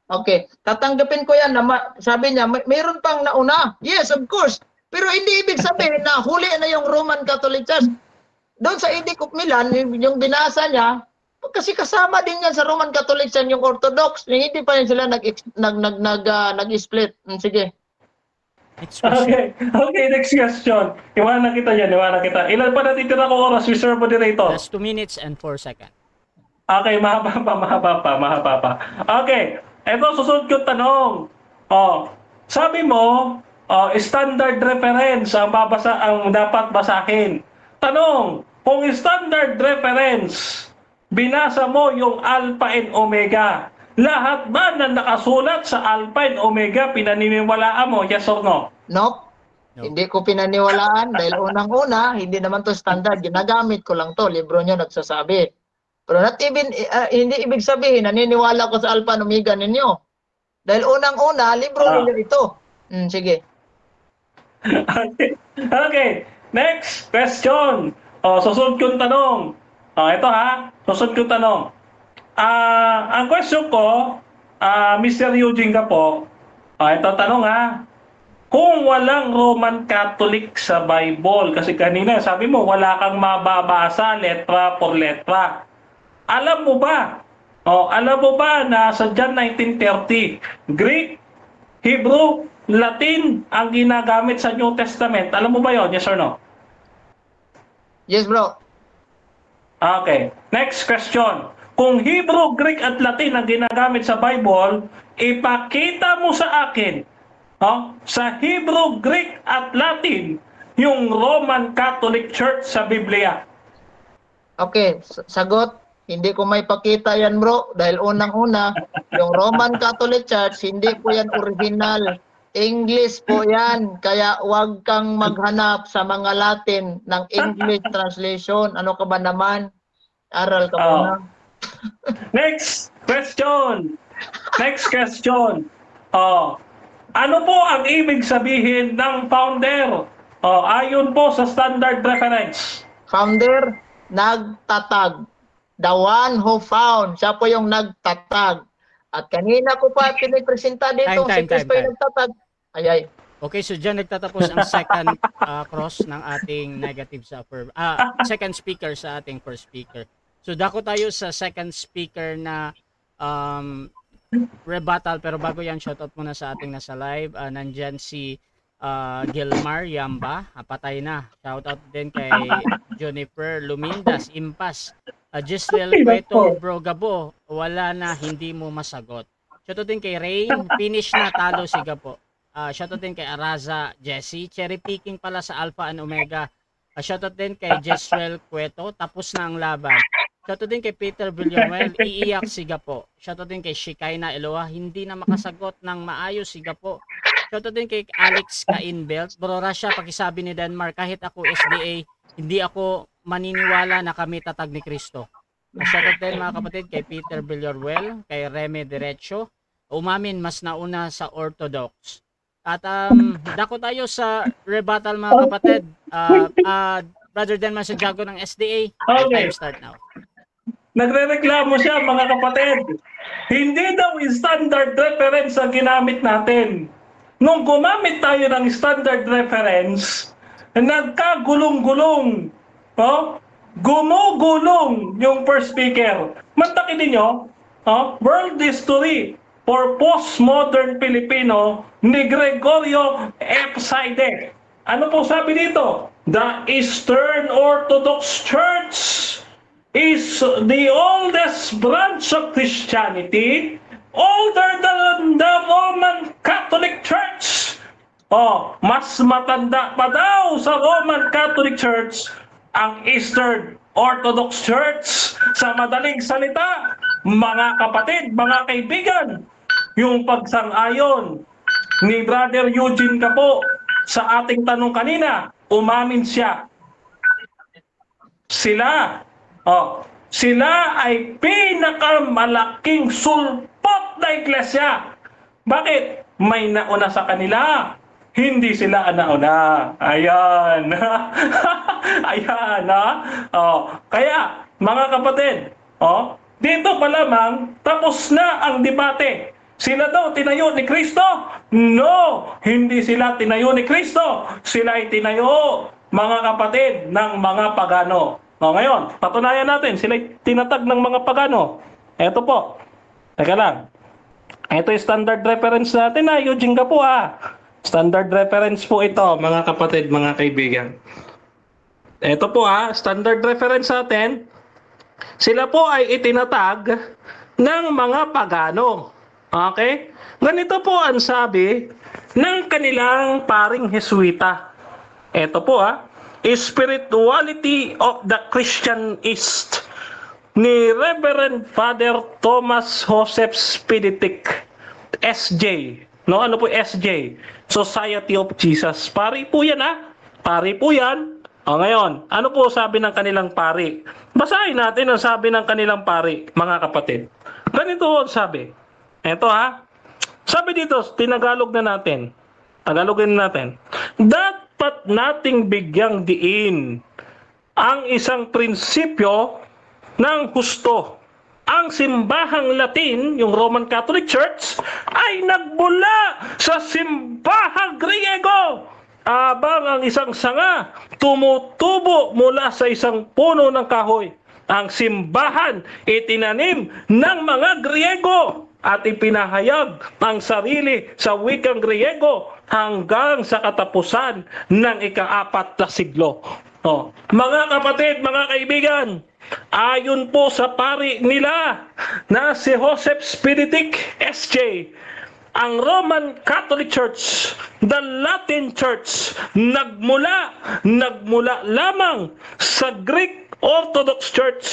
Okay, tatanggapin ko yan na sabi niya, mayroon pang nauna. Yes, of course. Pero hindi ibig sabihin na huli na yung Roman Catholic Church. Doon sa Edict of Milan, yung binasa niya, kasi kasama din yan sa Roman Catholic Church yung Orthodox. Hindi pa yan sila nag-split. Sige. Next question. Okay, next question. Iwanan kita yan, iwanan kita. Ilan pa natitira ko oras, Mr. Moderator? That's 2 minutes and 4 seconds. Okay, mahaba pa. Okay, eto susunod yung tanong. Sabi mo, standard reference ang dapat basahin. Tanong, kung standard reference, binasa mo yung Alpha and Omega, lahat ba na nakasulat sa Alpha and Omega pinaniniwalaan mo? Yes or no? Nope. No. Hindi ko pinaniwalaan dahil unang-una, hindi naman to standard. Ginagamit ko lang to. Libro niya nagsasabi. Pero not even, hindi ibig sabihin, naniniwala ko sa Alpha and Omega ninyo. Dahil unang-una, libro ninyo ito. Sige. Okay. Next question. Susunod yung tanong. Ito susunod yung tanong. Ang question ko, Mr. Eugene ka po, ito tanong kung walang Roman Catholic sa Bible, kasi kanina sabi mo wala kang mababasa letra por letra. Alam mo ba Alam mo ba na sa John 19:30, Greek, Hebrew, Latin ang ginagamit sa New Testament? Alam mo ba yon? Yes or no? Yes, bro. Okay. Next question. Kung Hebrew, Greek at Latin ang ginagamit sa Bible, ipakita mo sa akin, sa Hebrew, Greek at Latin, yung Roman Catholic Church sa Biblia. Okay, sagot. Hindi ko may pakita yan, bro. Dahil unang-una, yung Roman Catholic Church, hindi po yan original. English po yan. Kaya huwag kang maghanap sa mga Latin ng English translation. Ano ka ba naman? Aral ka muna. Next question. Next question. Ano po ang ibig sabihin ng founder? Ayon po sa standard reference. Founder, nagtatag. The one who found. Siya po yung nagtatag. At kanina ko pa pinipresenta dito. Si Chris pa yung nagtatag. Ayay. Okay, so dyan nagtatapos ang second cross ng ating negative sa second speaker sa ating first speaker. So dako tayo sa second speaker na rebuttal, pero bago yan, shoutout muna sa ating nasa live. Nandyan si Gilmar Yamba, patay na. Shoutout din kay Juniper Lumindas, Impas. Giselle Cueto, Bro Gabo, wala na, hindi mo masagot. Shoutout din kay Rain, finish na, talo si Gabo. Shoutout din kay Araza Jessie, cherry picking pala sa Alpha and Omega. Shoutout din kay Giselle Cueto, tapos na ang laban. Shoutout din kay Peter Villanuel, iiyak si Gapo. Shoutout din kay Shikaina Eloa, hindi na makasagot ng maayos si Gapo. Shoutout din kay Alex Kainbelt, Bro Rasha, pakisabi ni Denmark, kahit ako SDA, hindi ako maniniwala na kami tatag ni Kristo. Shoutout din mga kapatid kay Peter Villanuel, kay Reme Derecho, umamin mas nauna sa Orthodox. At dako tayo sa rebuttal mga kapatid. Brother Denman Santiago ng SDA. Okay. Time start now. Nagrereklamo siya mga kapatid. Hindi daw standard reference ang ginamit natin. Nung gumamit tayo ng standard reference, nagkagulong-gulong. Gumugulong yung first speaker. Mantakin ninyo, world history for postmodern Filipino ni Gregorio F. Saide. Ano po sabi dito? The Eastern Orthodox Church is the oldest branch of Christianity, older than the Roman Catholic Church. Mas matanda pa daw sa Roman Catholic Church ang Eastern Orthodox Church. Sa madaling salita, mga kapatid, mga kaibigan, yung pagsang-ayon ni Brother Eugene Capo sa ating tanong kanina, umamin siya. Sila ay pinakamalaking sulpot na iglesia. Bakit? May nauna sa kanila. Hindi sila nauna. Ayan. Ayan, kaya, mga kapatid, dito pa lamang, tapos na ang debate. Sila daw tinayo ni Kristo? No! Hindi sila tinayo ni Kristo. Sila ay tinayo, mga kapatid, ng mga pagano. Ngayon, patunayan natin, sila ay tinatag ng mga pagano. Eto po. Teka lang. Ito yung standard reference natin Eugene Gapo Standard reference po ito, mga kapatid, mga kaibigan. Ito po standard reference natin. Sila po ay itinatag ng mga pagano. Okay? Ganito po ang sabi ng kanilang paring Jesuita. Ito po Spirituality of the Christian East ni Reverend Father Thomas Joseph Speditic, SJ. Ano po SJ? Society of Jesus. Pari po yan Pari po yan. Ngayon, ano po sabi ng kanilang pari? Basahin natin ang sabi ng kanilang pari, mga kapatid. Ganito ang sabi. Ito Sabi dito, tinagalog na natin. Tagalogin natin. Dapat nating bigyang diin ang isang prinsipyo ng husto. Ang simbahang Latin, yung Roman Catholic Church, ay nagmula sa simbahang Griego. Abang ang isang sanga tumutubo mula sa isang puno ng kahoy. Ang simbahan itinanim ng mga Griego at ipinahayag ang sarili sa wikang Griego hanggang sa katapusan ng ika-4 na siglo. Mga kapatid, mga kaibigan, ayon po sa pari nila na si Joseph Spiritic SJ, ang Roman Catholic Church, the Latin Church, nagmula lamang sa Greek Orthodox Church.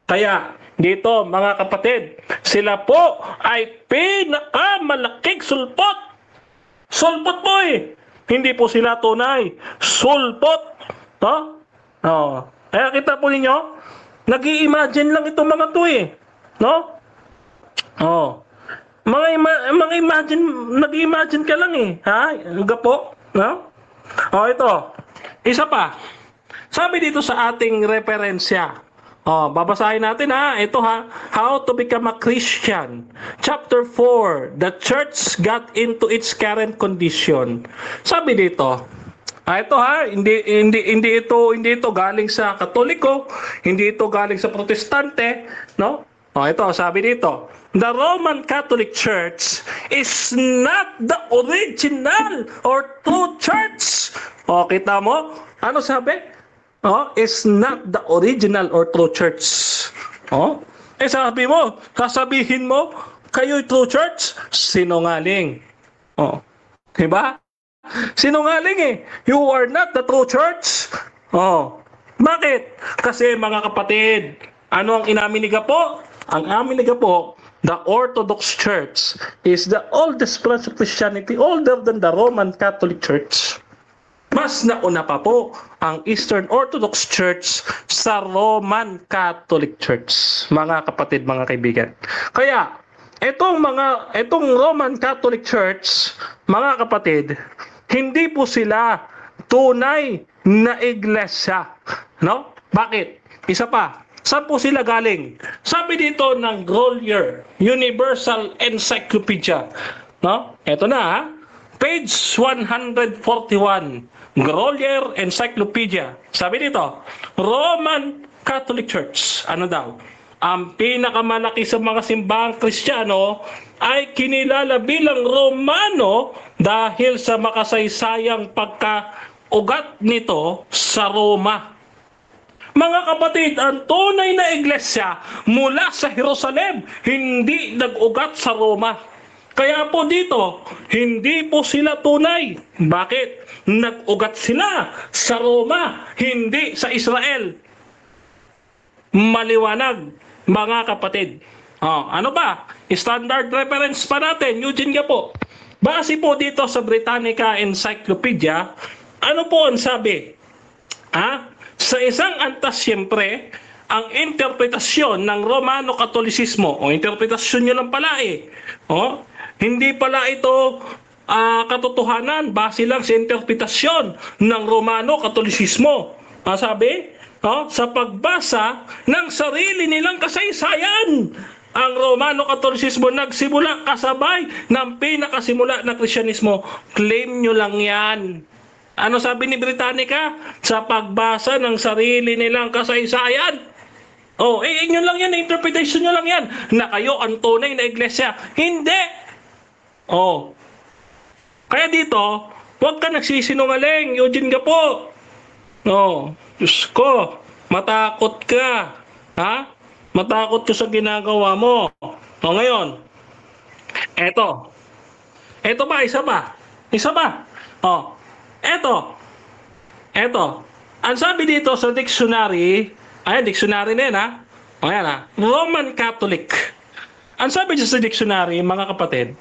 Kaya dito mga kapatid, sila po ay pinakamalaking sulpot. Sulpot po eh. Hindi po sila tunay. Sulpot. Kaya kita po ninyo, nag-i-imagine lang itong mga to eh. No? Mga imagine, nag-i-imagine ka lang eh. Ha? Gapo? No? Ito. Isa pa. Sabi dito sa ating referensya. Babasahin natin ha. Ito ha. How to become a Christian. Chapter 4. The church got into its current condition. Sabi dito. Ito ha. Hindi ito galing sa Katoliko. Hindi ito galing sa Protestante. No? Ito. Sabi dito. The Roman Catholic Church is not the original or true church. Kita mo? Ano sabi? Is not the original or true church. Sabi mo, sasabihin mo, kayo'y true church? Sinungaling. Diba? Sinungaling eh. You are not the true church. Bakit? Kasi mga kapatid, ano ang inamin ni Gapo? Ang amin ni Gapo, the Orthodox Church is the oldest branch of Christianity, older than the Roman Catholic Church. Mas nauna pa po ang Eastern Orthodox Church sa Roman Catholic Church. Mga kapatid, mga kaibigan. Kaya, itong Roman Catholic Church, mga kapatid, hindi po sila tunay na iglesia. No? Bakit? Isa pa. Saan po sila galing? Sabi dito ng Grolier, Universal Encyclopedia. No? Ito na ha. Page 141. Grolier Encyclopedia. Sabi dito, Roman Catholic Church. Ano daw? Ang pinakamalaki sa mga simbahang Kristiyano ay kinilala bilang Romano dahil sa makasaysayang pagkaugat nito sa Roma. Mga kapatid, ang tunay na iglesia mula sa Jerusalem, hindi nag-ugat sa Roma. Kaya po dito, hindi po sila tunay. Bakit? Nag-ugat sila sa Roma, hindi sa Israel. Maliwanag, mga kapatid. Ano ba? Standard reference pa natin, Eugene Gapo. Base po dito sa Britannica Encyclopedia, ano po ang sabi? Sa isang antas siyempre, ang interpretasyon ng Romano Katolisismo, interpretasyon nyo lang pala eh. Hindi pala ito katotohanan, base lang sa interpretasyon ng Romano Katolisismo. Sabi, sa pagbasa ng sarili nilang kasaysayan, ang Romano Katolisismo nagsimula kasabay ng pinakasimula ng Kristyanismo. Claim nyo lang yan. Ano sabi ni Britannica? Sa pagbasa ng sarili nilang kasaysayan. Inyo lang yan, interpretation nyo lang yan, na kayo ang tunay na iglesia. Hindi. Kaya dito, huwag ka nagsisinungaling, Eugene Gapo. Diyos ko, matakot ka. Matakot ka sa ginagawa mo. Ngayon, eto ba, isa ba? Eto. Ang sabi dito sa dictionary, dictionary na yan Roman Catholic. Ang sabi dito sa dictionary, mga kapatid,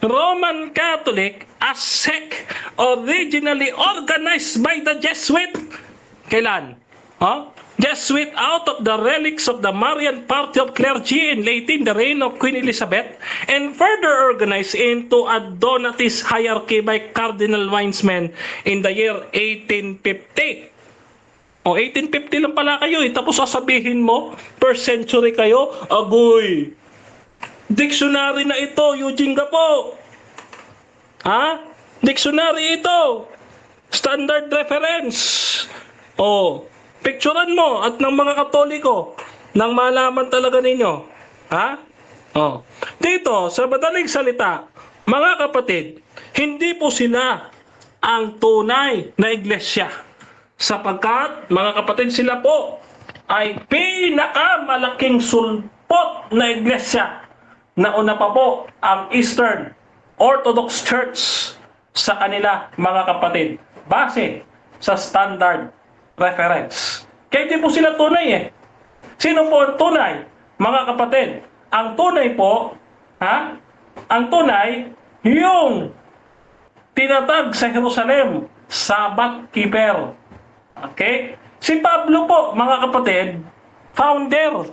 Roman Catholic, a sect originally organized by the Jesuit. Kailan? Jesuit out of the relics of the Marian party of clergy in late in the reign of Queen Elizabeth, and further organized into a Donatist hierarchy by Cardinal Wiseman in the year 1850. 1850 lang pala kayo tapos sasabihin mo, per century kayo, agoy. Dictionary na ito, Eugene Gapo. Dictionary ito. Standard reference. Picturean mo at ng mga Katoliko nang malaman talaga ninyo. Ha? Oh. Dito, sa madaling salita, mga kapatid, hindi po sila ang tunay na iglesia. Sapagkat, mga kapatid, sila po ay pinakamalaking sulpot na iglesia. Nauna pa po ang Eastern Orthodox Church sa kanila, mga kapatid, base sa standard reference. Kaya di po sila tunay eh. Sino po ang tunay? Mga kapatid, ang tunay po, ang tunay, yung tinatag sa Jerusalem, Sabbath keeper. Okay? Si Pablo po, mga kapatid, founder.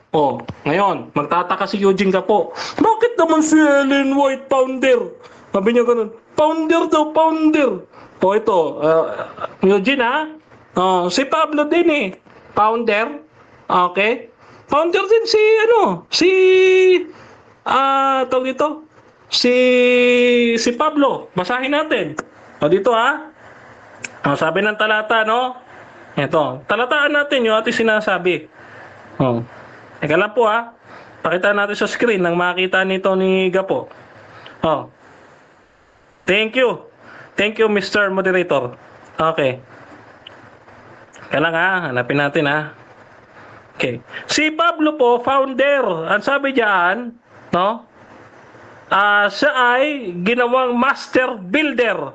Oh, ngayon, magtataka si Eugene ka po. Bakit naman si Ellen White founder? Sabi niya ganun, founder daw, founder. Oh, ito, Eugene ha? Si Pablo din eh, founder. Okay? Founder din tawag ito, si Pablo. Basahin natin. O dito ha. Sabi ng talata, no? Ito, talataan natin yung ating sinasabi. Teka lang po ha. Pakita natin sa screen nang makita nito ni Gapo. Thank you. Thank you, Mr. Moderator. Okay. Teka lang ha. Hanapin natin ha. Okay. Si Pablo po, founder. Ang sabi diyan, no? Siya ay ginawang master builder.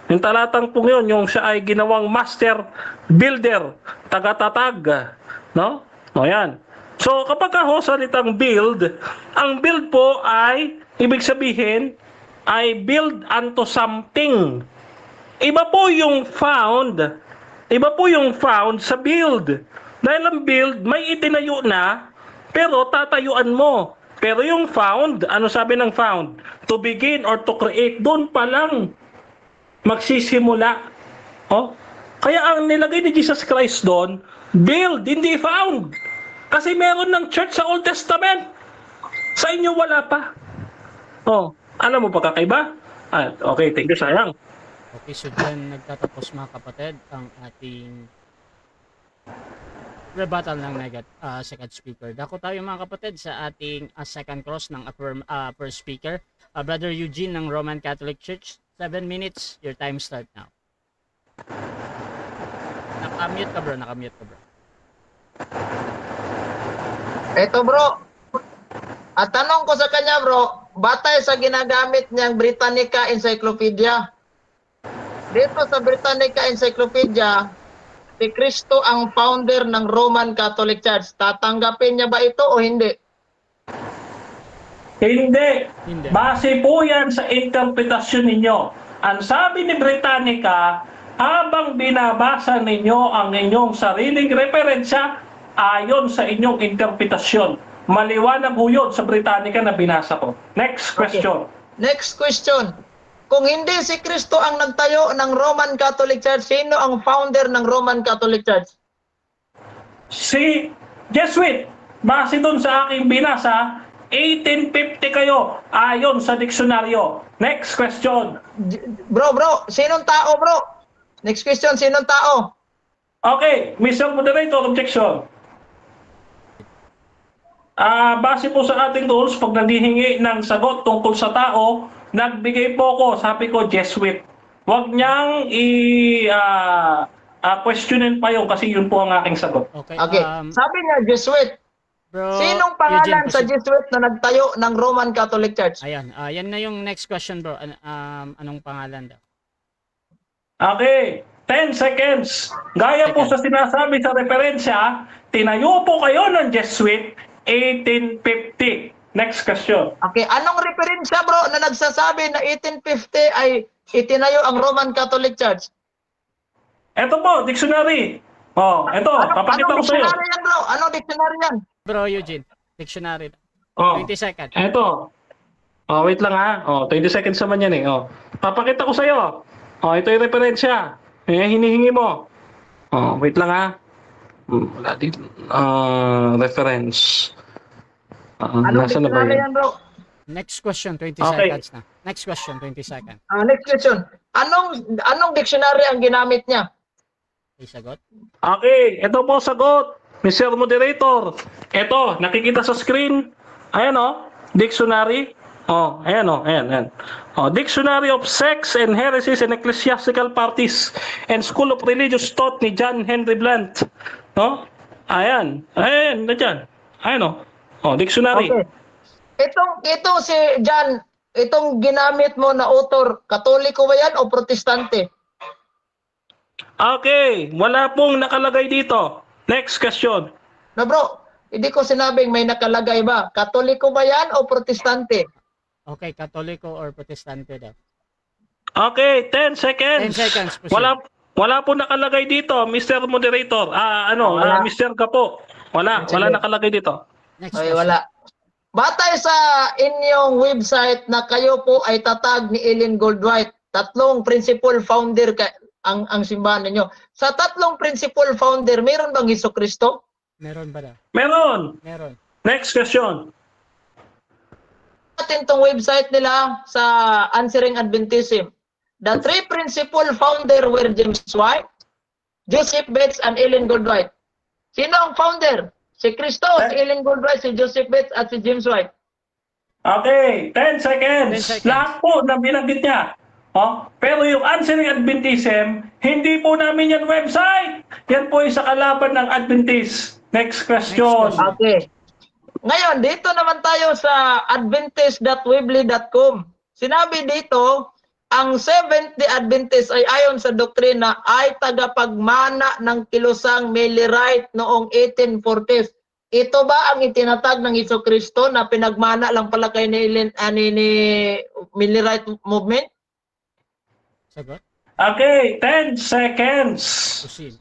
Yung talatang po yun, yung siya ay ginawang master builder, tagatatag, no? O yan. So kapag salitang build, ang build po ay, ibig sabihin, ay build unto something. Iba po yung found sa build. Dahil ang build, may itinayo na, pero tatayuan mo. Pero yung found, ano sabi ng found? To begin or to create, doon pa lang magsisimula. Kaya ang nilagay ni Jesus Christ doon, build, hindi found. Kasi meron ng church sa Old Testament. Sa inyo wala pa. Alam mo pa kakaiba? Okay, thank you, sayang. Okay, so dyan nagtatapos mga kapatid ang ating rebuttal ng second speaker. Dako tayo mga kapatid sa ating second cross ng first speaker. Brother Eugene ng Roman Catholic Church. 7 minutes, your time start now. Nakamute ka bro. Eto bro, at tanong ko sa kanya bro, batay sa ginagamit niyang Britannica Encyclopedia. Dito sa Britannica Encyclopedia, si Kristo ang founder ng Roman Catholic Church. Tatanggapin niya ba ito o hindi? Hindi. Base po yan sa interpretasyon ninyo. Ang sabi ni Britannica, habang binabasa ninyo ang inyong sariling referensya, ayon sa inyong interpretasyon. Maliwanag po yun sa Britannica na binasa ko. Next question. Okay. Next question. Kung hindi si Kristo ang nagtayo ng Roman Catholic Church, sino ang founder ng Roman Catholic Church? Si Jesuit. Base dun sa aking binasa, 1850 kayo ayon sa diksyonaryo. Next question. Bro, sinong tao bro? Next question, sinong tao? Okay, Mr. Moderator, objection. Base po sa ating rules, pag naghihingi ng sagot tungkol sa tao, nagbigay po ko, sabi ko, Jesuit. Huwag niyang questionin pa yun kasi yun po ang aking sagot. Okay. Sabi niya, Jesuit. Bro, sinong pangalan Eugene, sa Jesuit na nagtayo ng Roman Catholic Church? Ayan, yan na yung next question bro. Anong pangalan daw? Okay, 10 seconds. Gaya po sa sinasabi sa referensya, tinayo po kayo ng Jesuit 1850. Next question. Okay, anong referensya bro na nagsasabi na 1850 ay itinayo ang Roman Catholic Church? Ito po, dictionary. Ito, papakita ko sa iyo. Anong dictionary yan bro? Anong dictionary yan? Bro, Eugene, dictionary. 20 seconds. Ito. Wait lang ha. 20 seconds naman yan eh. Papakita ko sa iyo. Ito yung referensya. Hinihingi mo. Wait lang ha. Wala dito. Reference. Anong dictionary yan bro? Next question, 20 seconds na. Next question, 20 seconds. Next question. Anong dictionary ang ginamit niya? May sagot? Okay, ito po sagot, Mr. Moderator. Ito, nakikita sa screen. Ayan o, dictionary. Oh, ayan o, ayan. Oh, Dictionary of Sects and Heresies and Ecclesiastical Parties and School of Religious Thought ni John Henry Blunt. No? Ayan, nandiyan. Ayan o. Oh, dictionary. Okay. Itong si John, itong ginamit mo na author, Katoliko ba yan o Protestante? Okay, wala pong nakalagay dito. Next question. Na bro, hindi ko sinabing may nakalagay ba. Katoliko ba yan o Protestante? Okay, Katoliko or Protestante daw. Okay, 10 seconds. 10 seconds, proceed. Wala po nakalagay dito, Mr. Moderator. Wala. Mr. Kapo. Wala Sige. nakalagay dito. Next Ay, question. wala. Batay sa inyong website na kayo po ay tatag ni Ellen Goldwhite, tatlong principal founder ang simbahan ninyo. Sa tatlong principal founder, meron bang Hesukristo? Meron ba daw? Meron. Meron. Next question. Natin tong website nila sa Answering Adventism. The three principal founder were James White, Joseph Bates, and Ellen Goldwhite. Sino ang founder? Si Kristo, si Ellen Goldwhite, si Joseph Bates, at si James White. Okay, 10 seconds. 10 seconds. Lahat po na binanggit niya. Pero yung Answering Adventism, hindi po namin yan website. Yan po ay sa kalaban ng Adventist. Next question. Next question. Okay. Ngayon, dito naman tayo sa adventist.weebly.com. Sinabi dito, ang Seventh-day Adventist ay ayon sa doktrina ay tagapagmana ng kilusang Millerite noong 1840s. Ito ba ang itinatag ng Hesukristo na pinagmana lang pala kay ni Millerite movement? Sagot? Okay, 10 seconds. Proceed.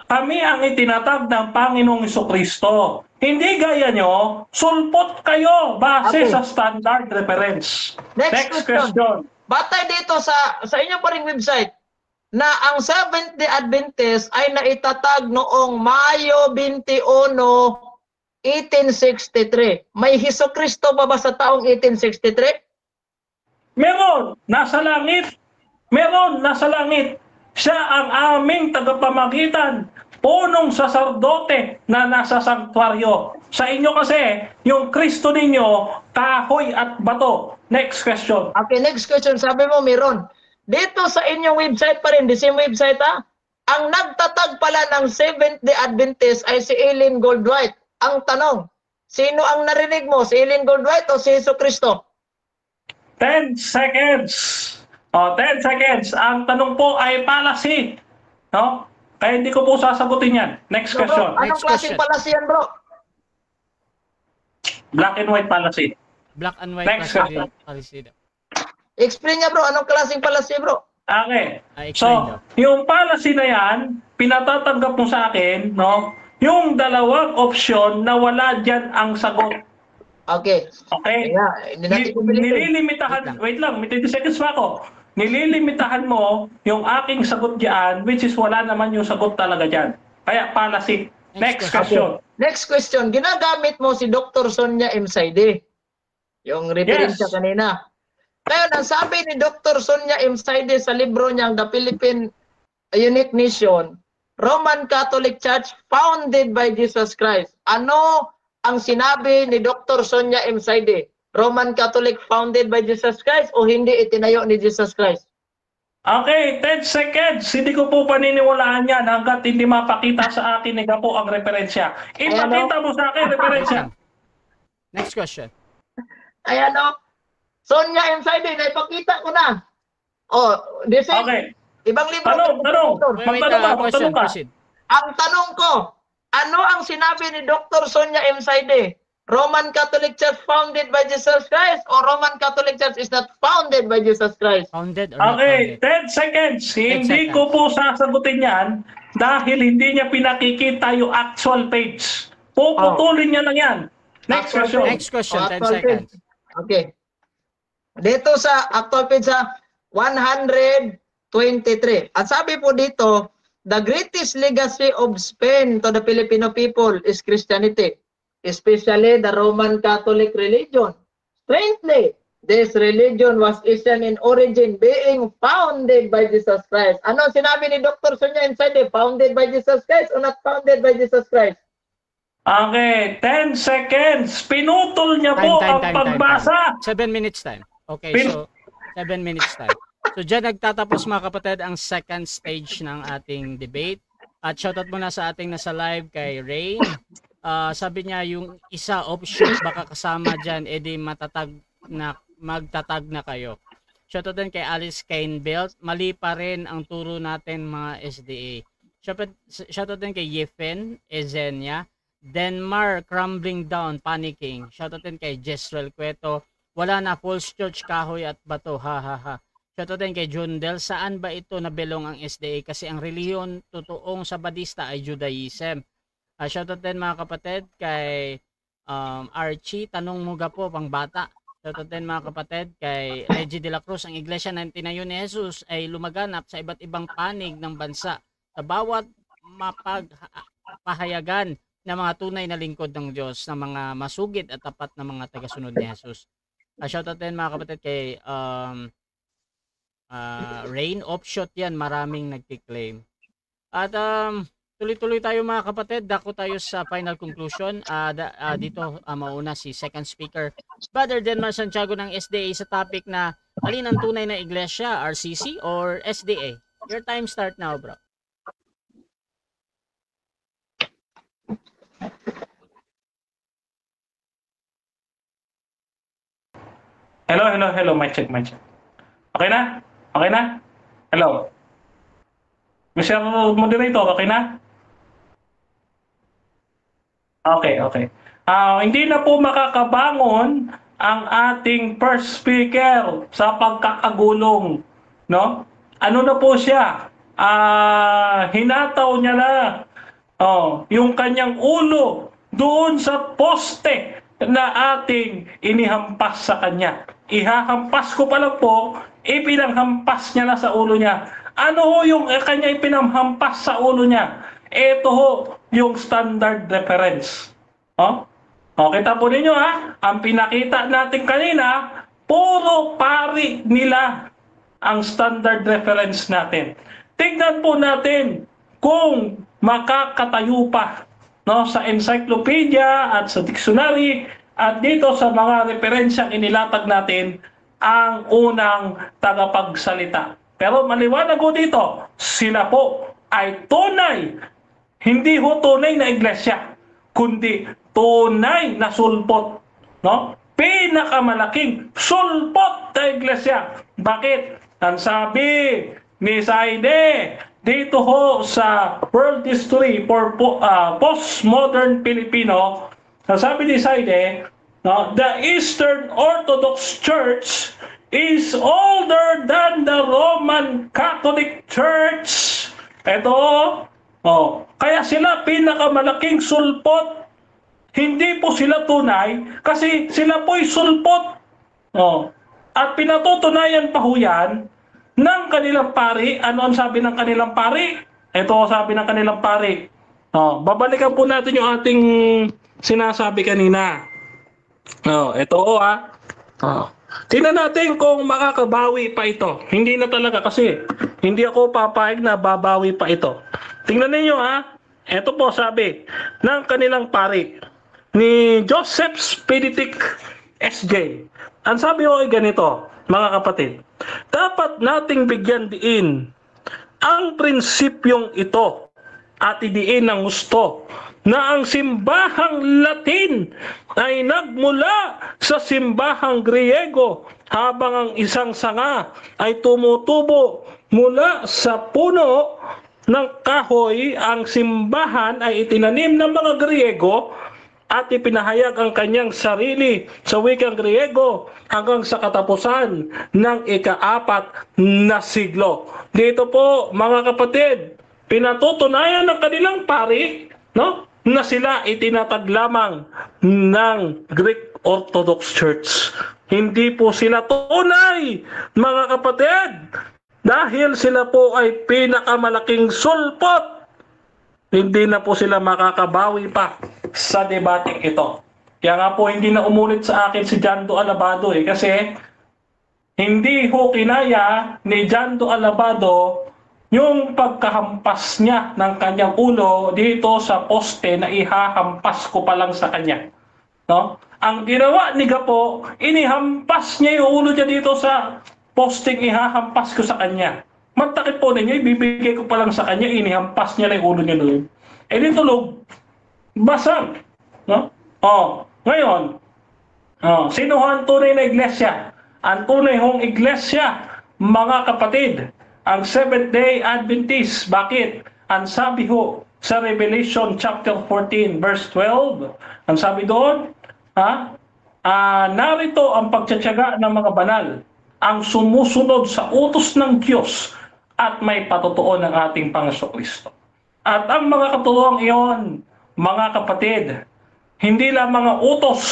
Kami ang itinatag ng Panginoong Hesukristo. Hindi gaya nyo, sulpot kayo base Okay. sa standard reference. Next question. Batay dito sa inyo pa ring website na ang Seventh-day Adventist ay naitatag noong Mayo 21, 1863. May Hesukristo pa ba sa taong 1863? Meron, nasa langit. Meron, nasa langit. Siya ang aming tagapamagitan, punong saserdote na nasa sanktuaryo. Sa inyo kasi, yung Kristo ninyo, kahoy at bato. Next question. Okay, next question. Sabi mo, meron. Dito sa inyong website pa rin, the same website ha, ang nagtatag pala ng Seventh-day Adventist ay si Ellen Goldwhite. Ang tanong, sino ang narinig mo? Si Ellen Goldwhite o si Hesukristo? 10 seconds. 10 seconds. Ang tanong po ay policy. No? Kaya hindi ko po sasagutin yan. Next So, bro, question. anong Next klaseng question. palasi yan, bro? Black and white policy. Black and white Next policy daw. Explain niya, bro. Anong klaseng palasi, bro? Okay. Explain daw. So, yung policy na yan, pinatatanggap mo sa akin, no? Yung dalawang option na wala dyan ang sagot. Okay. Okay? Kaya, hindi natin pipilitin. Nililimitahan, wait lang, may 30 seconds pa ako. Nililimitahan mo yung aking sagot dyan, which is wala naman yung sagot talaga dyan. Kaya policy. Next question. Next question. Ginagamit mo si Dr. Sonia M. Saide. Yung referensya Yes. kanina. Ngayon, ang sabi ni Dr. Sonia M. Saide sa libro niyang The Philippine Unique Nation, Roman Catholic Church founded by Jesus Christ. Ano ang sinabi ni Dr. Sonia M. Saide? Roman Catholic founded by Jesus Christ o hindi itinayo ni Jesus Christ? Okay, 10 seconds. Hindi ko po paniniwalaan yan hanggat hindi mapakita sa akin ni Gapo ang referensya. Ipakita mo sa akin referensya. Next question. Ayan o. Sonia M. Saide, naipakita ko na. Oh, this is Okay. ibang libro. Tanong. Wait, question. Proceed. Ang tanong ko, ano ang sinabi ni Dr. Sonia M. Saide? Roman Catholic Church founded by Jesus Christ or Roman Catholic Church is not founded by Jesus Christ? Founded or not Okay, founded? 10 seconds. 10 Hindi seconds. ko po sasagutin yan dahil hindi niya pinakikita yung actual page. Puputulin niya lang yan. Next question. Next question, 10 Actual seconds. page. Okay. Dito sa actual page sa 123. At sabi po dito, the greatest legacy of Spain to the Filipino people is Christianity, especially the Roman Catholic religion. Strangely, This religion was Asian in origin, being founded by Jesus Christ. Ano sinabi ni Dr. Sonia inside it? Founded by Jesus Christ or not founded by Jesus Christ? Okay, 10 seconds. Pinutol niya po ang pagbasa. 7 minutes time. Okay, Pin- so 7 minutes time. So dyan nagtatapos mga kapatid ang second stage ng ating debate. At shoutout muna sa ating nasa live kay Rain. Sabi niya yung isa option baka kasama dyan, edi magtatag na kayo. Shoutout din kay Alice Kainbelt. Mali pa rin ang turo natin mga SDA. Shoutout din kay Yefen Ezenia. Denmark crumbling down, panicking. Shoutout din kay Jezreel Cueto. Wala na, false church, kahoy at bato. Ha ha ha. Shoutout din kay Jundel. Saan ba ito nabelong ang SDA? Kasi ang reliyon totoong Sabadista ay Judaism. Shoutout din mga kapatid kay Archie. Tanong mo po pang bata. Shoutout din mga kapatid kay Reggie de la Cruz. Ang iglesia na tinayo ni Jesus ay lumaganap sa iba't ibang panig ng bansa. Sa bawat mapagpahayagan na mga tunay na lingkod ng Diyos, na mga masugid at tapat na mga tagasunod ni Jesus. Shoutout din mga kapatid kay Rain. Offshot yan, maraming nagkiklaim. At tuloy-tuloy tayo mga kapatid, dako tayo sa final conclusion. Dito mauna si second speaker, Brother Denmar Santiago ng SDA sa topic na alin ang tunay na iglesia, RCC or SDA? Your time start now, bro. Hello. Mic check. Okay na? Hello. Mr. Moderator, okay na? Okay. Hindi na po makakabangon ang ating first speaker sa pagkakagulong, no? Ano na po siya? Hinataw niya na yung kanyang ulo doon sa poste na ating inihampas sa kanya. Ihahampas ko pa lang po, ipinanghampas niya na sa ulo niya. Ano ho yung kanya ipinamhampas sa ulo niya? Ito ho yung standard reference. Kita po ninyo ang pinakita natin kanina, puro pari nila ang standard reference natin. Tignan po natin kung makakatayo pa sa encyclopedia at sa dictionary at dito sa mga referensyang inilatag natin ang unang tagapagsalita. Pero maliwanag ko dito, sila po ay tunay, hindi ho tunay na iglesia, kundi tunay na sulpot. Pinakamalaking sulpot na iglesia. Bakit? Ang sabi ni Saide, dito ho sa World History for Postmodern Filipino, sabi ni Saide, the Eastern Orthodox Church is older than the Roman Catholic Church. Ito, kaya sila pinakamalaking sulpot. Hindi po sila tunay kasi sila po'y sulpot. At pinatutunayan pa ho yan ng kanilang pari. Ano ang sabi ng kanilang pari? Ito sabi ng kanilang pari. Babalikan po natin yung ating sinasabi kanina. Ito tingnan natin kung makakabawi pa ito. Hindi na talaga kasi hindi ako papayag na babawi pa ito. Tingnan niyo Ito po sabi ng kanilang pari ni Joseph Speditic SJ. Ang sabi ko ay ganito, mga kapatid. Dapat nating bigyan diin ang prinsipyong ito at idiin ng gusto na ang simbahang Latin ay nagmula sa simbahang Griego habang ang isang sanga ay tumutubo mula sa puno ng kahoy. Ang simbahan ay itinanim ng mga Griego at ipinahayag ang kanyang sarili sa wikang Griego hanggang sa katapusan ng ika-4 na siglo. Dito po mga kapatid, pinatutunayan ng kanilang pari na sila itinatag lamang ng Greek Orthodox Church. Hindi po sila tunay mga kapatid dahil sila po ay pinakamalaking sulpot. Hindi na po sila makakabawi pa sa debating ito. Kaya nga po hindi na umulit sa akin si Jando Alabado kasi Hindi ho kinaya ni Jando Alabado yung pagkahampas niya ng kanyang ulo dito sa poste na ihahampas ko pa lang sa kanya. No? Ang ginawa ni Gapo, inihampas niya yung ulo niya dito sa posting ihahampas ko sa kanya. Magtakip po ninyo, ibibigay ko pa lang sa kanya, inihampas niya na yung ulo niya doon. Eh di tulog, basag. No? Ngayon, sino ho ang tunay na iglesia? Ang tunay hong iglesia, mga kapatid, ang Seventh-day Adventist. Bakit? Ang sabi ho sa Revelation chapter 14 verse 12, ang sabi doon, narito ang pagtsatsaga ng mga banal, ang sumusunod sa utos ng Diyos at may patutuo ng ating Panginoon. At ang mga katuroang iyon, mga kapatid, hindi lang mga utos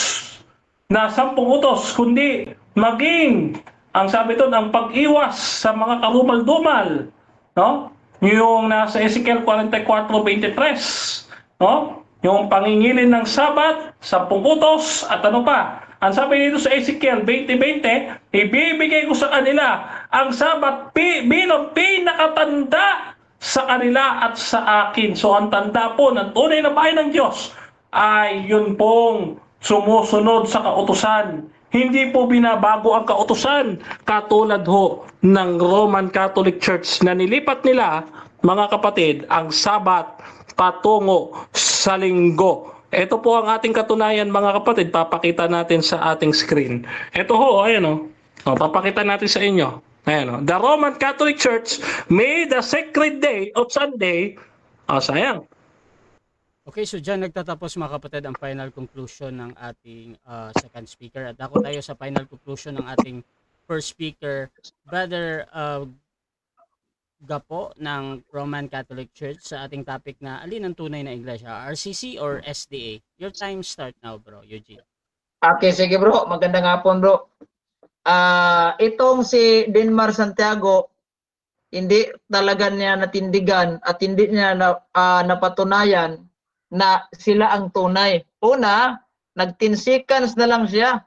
na 10 utos, kundi maging, ang sabi doon, ang pag-iwas sa mga karumal-dumal, no? Yung nasa Ezekiel 44:23, no? Yung pangingilin ng Sabat, 10 utos, at ano pa? Ang sabi dito sa Ezekiel 20:20, ibibigay ko sa kanila ang Sabat bilang pinakatanda sa kanila at sa akin. So ang tanda po ng tunay na bahay ng Diyos ay yun pong sumusunod sa kautusan. Hindi po binabago ang kautusan katulad ho ng Roman Catholic Church na nilipat nila, mga kapatid, ang Sabat patungo sa Linggo. Ito po ang ating katunayan, mga kapatid. Papakita natin sa ating screen. Ito ho, ayan o. Papakita natin sa inyo. Ayan o. The Roman Catholic Church made the sacred day of Sunday. Sayang. Okay, so dyan nagtatapos, mga kapatid, ang final conclusion ng ating second speaker. At ako tayo sa final conclusion ng ating first speaker, Brother Gapo ng Roman Catholic Church, sa ating topic na alin ang tunay na iglesia, RCC or SDA? Your time start now, bro, Eugene. Okay, sige bro. Magandang hapon, bro. Itong si Denmar Santiago, hindi talaga niya natindigan at hindi niya napatunayan na sila ang tunay. Una, nag-10 seconds na lang siya.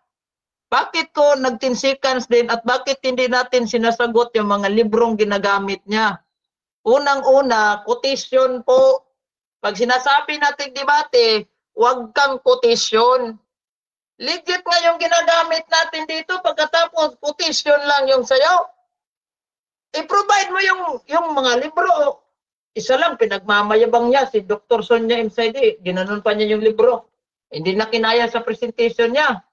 Bakit ko nag-10 seconds din at bakit hindi natin sinasagot yung mga librong ginagamit niya? Unang-una, quotation po. Pag sinasabi natin debate, huwag kang quotation. Legit nga yung ginagamit natin dito, pagkatapos quotation lang yung sayo. I-provide mo yung mga libro. Isa lang, pinagmamayabang niya, si Dr. Sonia MCD, ginanon pa niya yung libro. Hindi na kinaya sa presentation niya.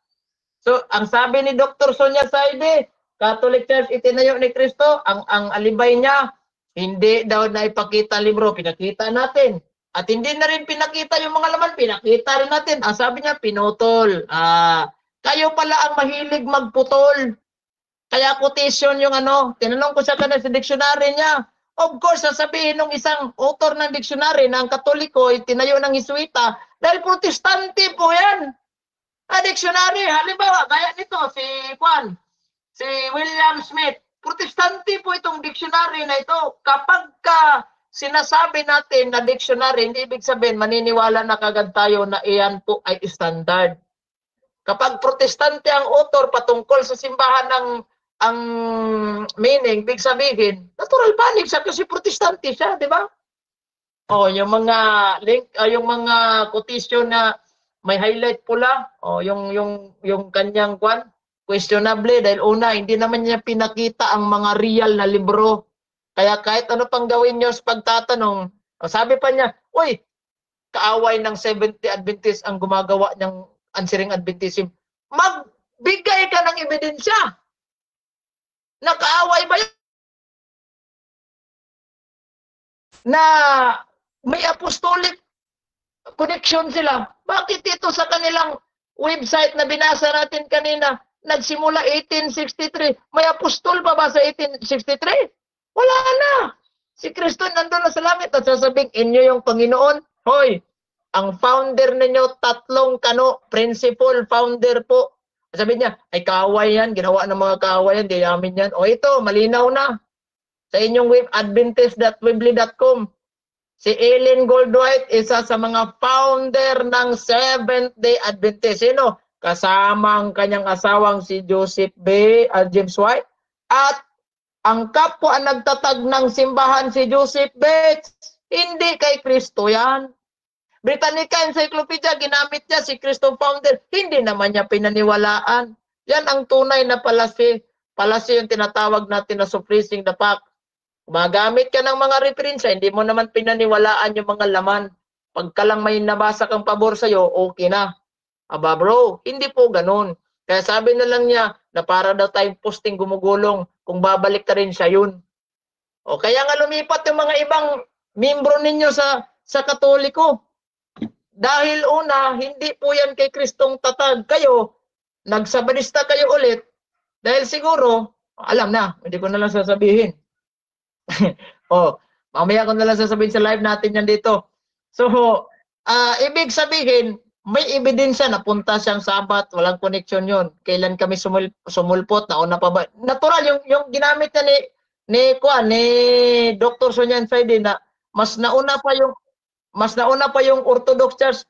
So, ang sabi ni Dr. Sonia MCD, Catholic Church itinayo ni Kristo, ang alibay niya, hindi daw na ipakita libro, pinakita natin. At hindi na rin pinakita yung mga laman, pinakita rin natin. Ang sabi niya, pinutol. Kayo pala ang mahilig magputol. Kaya quotation yung tinanong ko sa kanya sa dictionary niya. Of course, sasabihin ng isang author ng dictionary na ang Katoliko ay tinayo ng Jesuita dahil protestante po yan. Dictionary, halimbawa, gaya nito, si William Smith, protestante po itong dictionary na ito. Kapag sinasabi natin na dictionary, hindi ibig sabihin, maniniwala na kagad tayo na iyan po ay standard. Kapag protestante ang author patungkol sa simbahan ang meaning, big sabihin, natural panic siya kasi protestante siya, di ba? Yung mga link, yung mga quotation na may highlight pula, yung kanyang questionable dahil una, hindi naman niya pinakita ang mga real na libro. Kaya kahit ano pang gawin niyo sa pagtatanong, sabi pa niya, uy, kaaway ng Seventh-day Adventist ang gumagawa ng answering Adventism. Magbigay ka ng ebidensya. Nakaaway ba yun? Na may apostolic connection sila. Bakit ito sa kanilang website na binasa natin kanina, nagsimula 1863, may apostol pa ba sa 1863? Wala na. Si Kristo nandun na sa langit at sasabing, inyo yung Panginoon. Hoy, ang founder ninyo, 3 principal founder po. Sabi niya, ay kaaway yan, ginawa ng mga kaaway yan, di namin yan. Ito, malinaw na. Sa inyong web, adventist.weebly.com. Si Ellen Goldwhite, isa sa mga founder ng Seventh-day Adventist. Sino? Kasama ang kanyang asawang si Joseph B. James White At ang kapwa nagtatag ng simbahan si Joseph Bates, hindi kay Kristo yan. Britannica Encyclopedia, ginamit niya si Kristo founder, hindi naman niya pinaniwalaan. Yan ang tunay na palasi. Palasi yung tinatawag natin na suppressing the fact. Magamit ka ng mga referensya, hindi mo naman pinaniwalaan yung mga laman. Pagka lang may nabasa kang pabor sa'yo, okay na. Aba bro, hindi po ganun. Kaya sabi na lang niya na para daw tayong posting gumugulong, kung babalik ka rin siya yun. O kaya nga lumipat yung mga ibang membro ninyo sa Katoliko. Dahil una, hindi po yan kay Kristong tatag. Kayo, nagsabanista kayo ulit, dahil siguro, alam na, hindi ko na lang sasabihin. Mamaya ko na lang sasabihin sa live natin yan dito. So, ibig sabihin, may ebidensya na punta siyang Sabat, walang connection yun. Kailan kami sumulpot, nauna pa ba? Natural, yung ginamit niya ni Dr. Sonyan Friday na mas nauna pa yung Orthodox Church.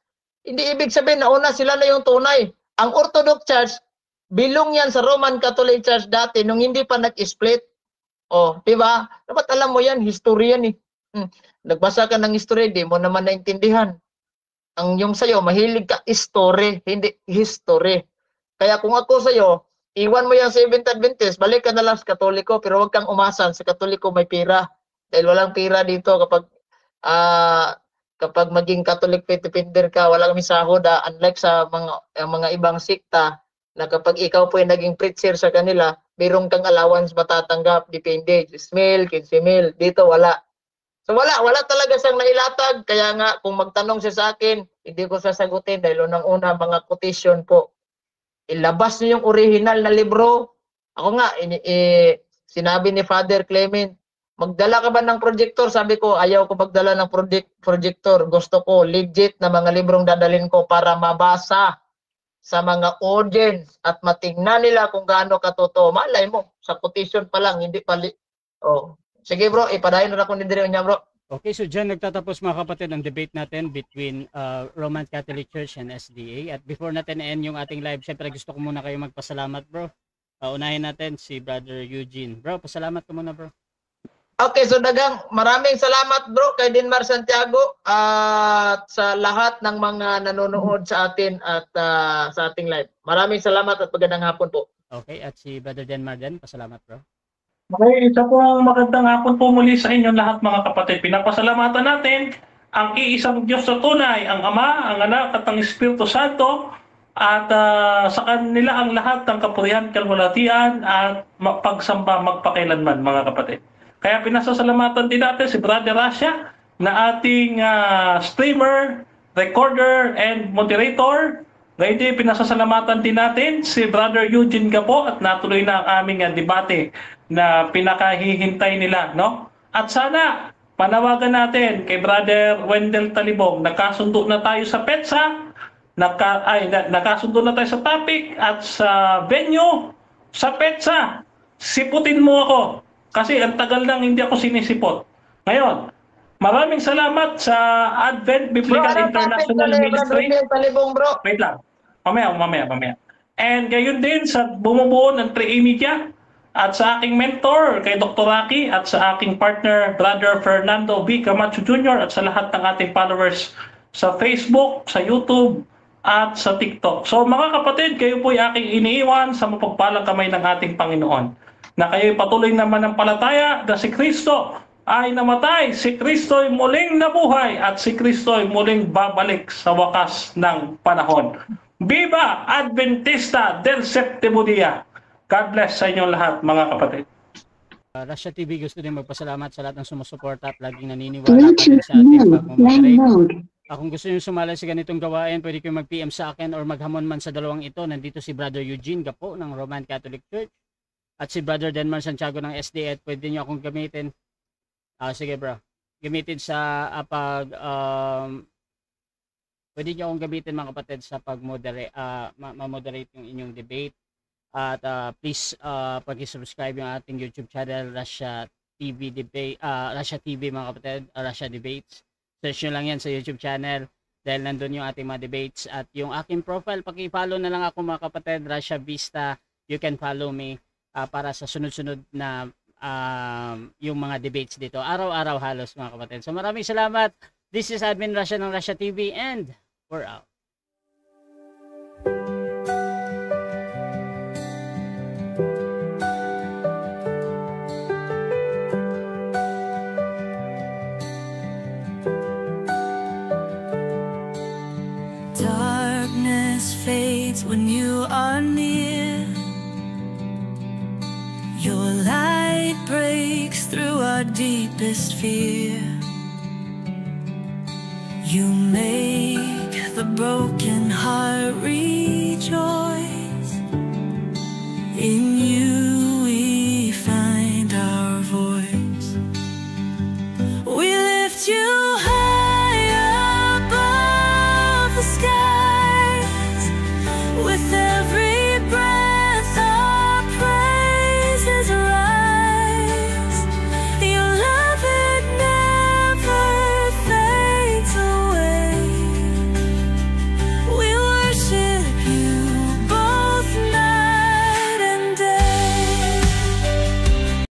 Hindi ibig sabihin nauna sila na yung tunay. Ang Orthodox Church, bilong yan sa Roman Catholic Church dati nung hindi pa nag-split. Di ba? Dapat alam mo yan, history yan eh. Nagbasa ka ng history, di mo naman naintindihan. Ang yung sa'yo, mahilig ka story, hindi history. Kaya kung ako sa'yo, iwan mo yung Seventh Adventist, balik ka na lang sa Katoliko, pero huwag kang umasan. Sa Katoliko may pira. Dahil walang pira dito kapag maging Catholic faith defender ka, walang misahod. Unlike sa mga ibang sikta, na kapag ikaw po ay naging preacher sa kanila, mayroong kang allowance matatanggap, depende, 10,000, 15,000. Dito wala. So wala talaga siyang nailatag. Kaya nga, kung magtanong siya sa akin, hindi ko sasagutin dahil unang-una mga quotation po. Ilabas niyo yung original na libro. Ako nga, sinabi ni Father Clement, magdala ka ba ng projector? Sabi ko, ayaw ko magdala ng projector. Gusto ko legit na mga librong dadalhin ko para mabasa sa mga audience at matingnan nila kung gaano katotoo. Malay mo, sa quotation pa lang, hindi pa sige bro, ipadayon na ako ni Dre niya bro. Okay, so dyan nagtatapos mga kapatid ang debate natin between Roman Catholic Church and SDA. At before natin end yung ating live, syempre gusto ko muna kayo magpasalamat bro. Unahin natin si Brother Eugene. Bro, pasalamat ko muna bro. Okay, so maraming salamat bro kay Denmar Santiago at sa lahat ng mga nanonood sa atin at sa ating live. Maraming salamat at magandang hapon po. Okay, at si Brother Denmar din, pasalamat bro. Okay, isa pong magandang hapon po muli sa inyo lahat mga kapatid. Pinapasalamatan natin ang iisang Diyos na tunay, ang Ama, ang Anak at ang Espiritu Santo at sa kanila ang lahat ng kapurihan, kalwalatian at pagsamba magpakailanman mga kapatid. Kaya pinasasalamatan din natin si Brother Rasha na ating streamer, recorder, and moderator. Ngayon din, pinasasalamatan din natin si Brother Eugene Gapo at natuloy na ang aming debate na pinakahihintay nila, no? At sana, panawagan natin kay Brother Wendell Talibong, nagkasundo na tayo sa PETSA, nagkasundo na tayo sa topic at sa venue, sa PETSA. Siputin mo ako, kasi ang tagal nang hindi ako sinisipot. Ngayon, maraming salamat sa Advent Biblical International Ministry. Bro. Wait lang. Mamaya. And gayon din sa bumubuo ng 3A Media at sa aking mentor kay Dr. Rocky at sa aking partner Brother Fernando B. Camacho Jr. at sa lahat ng ating followers sa Facebook, sa YouTube at sa TikTok. So mga kapatid, kayo po ay aking iniiwan sa mapagpalang kamay ng ating Panginoon na kayo'y patuloy na manampalataya na si Kristo ay namatay, si Kristo ay muling nabuhay at si Kristo ay muling babalik sa wakas ng panahon. Viva Adventista del Séptimo Día! God bless sa inyong lahat mga kapatid. Rasha TV gusto din magpasalamat sa lahat ng sumusuporta at laging naniniwala sa ating pag-moderate. Kung gusto nyo sumali sa ganitong gawain, pwede kayo mag-PM sa akin or maghamon man sa dalawang ito. Nandito si Brother Eugene Gapo ng Roman Catholic Church at si Brother Denmar Santiago ng SDA at pwede nyo akong gamitin. Sige bro, gamitin sa pwede nyo akong gamitin mga kapatid sa pag-moderate, ma-moderate yung inyong debate. At please pag-subscribe yung ating YouTube channel, Rasha TV Debate, Rasha TV mga kapatid, Rasha Debates. Search nyo lang yan sa YouTube channel dahil nandun yung ating mga debates. At yung aking profile, paki-follow na lang ako mga kapatid, Rasha Vista. You can follow me. para sa sunod-sunod na yung mga debates dito. Araw-araw halos mga kapatid. So maraming salamat. This is Admin Rasha ng Rasha TV and we're out. Darkness fades when you are near. Your light breaks through our deepest fear. You make the broken heart real.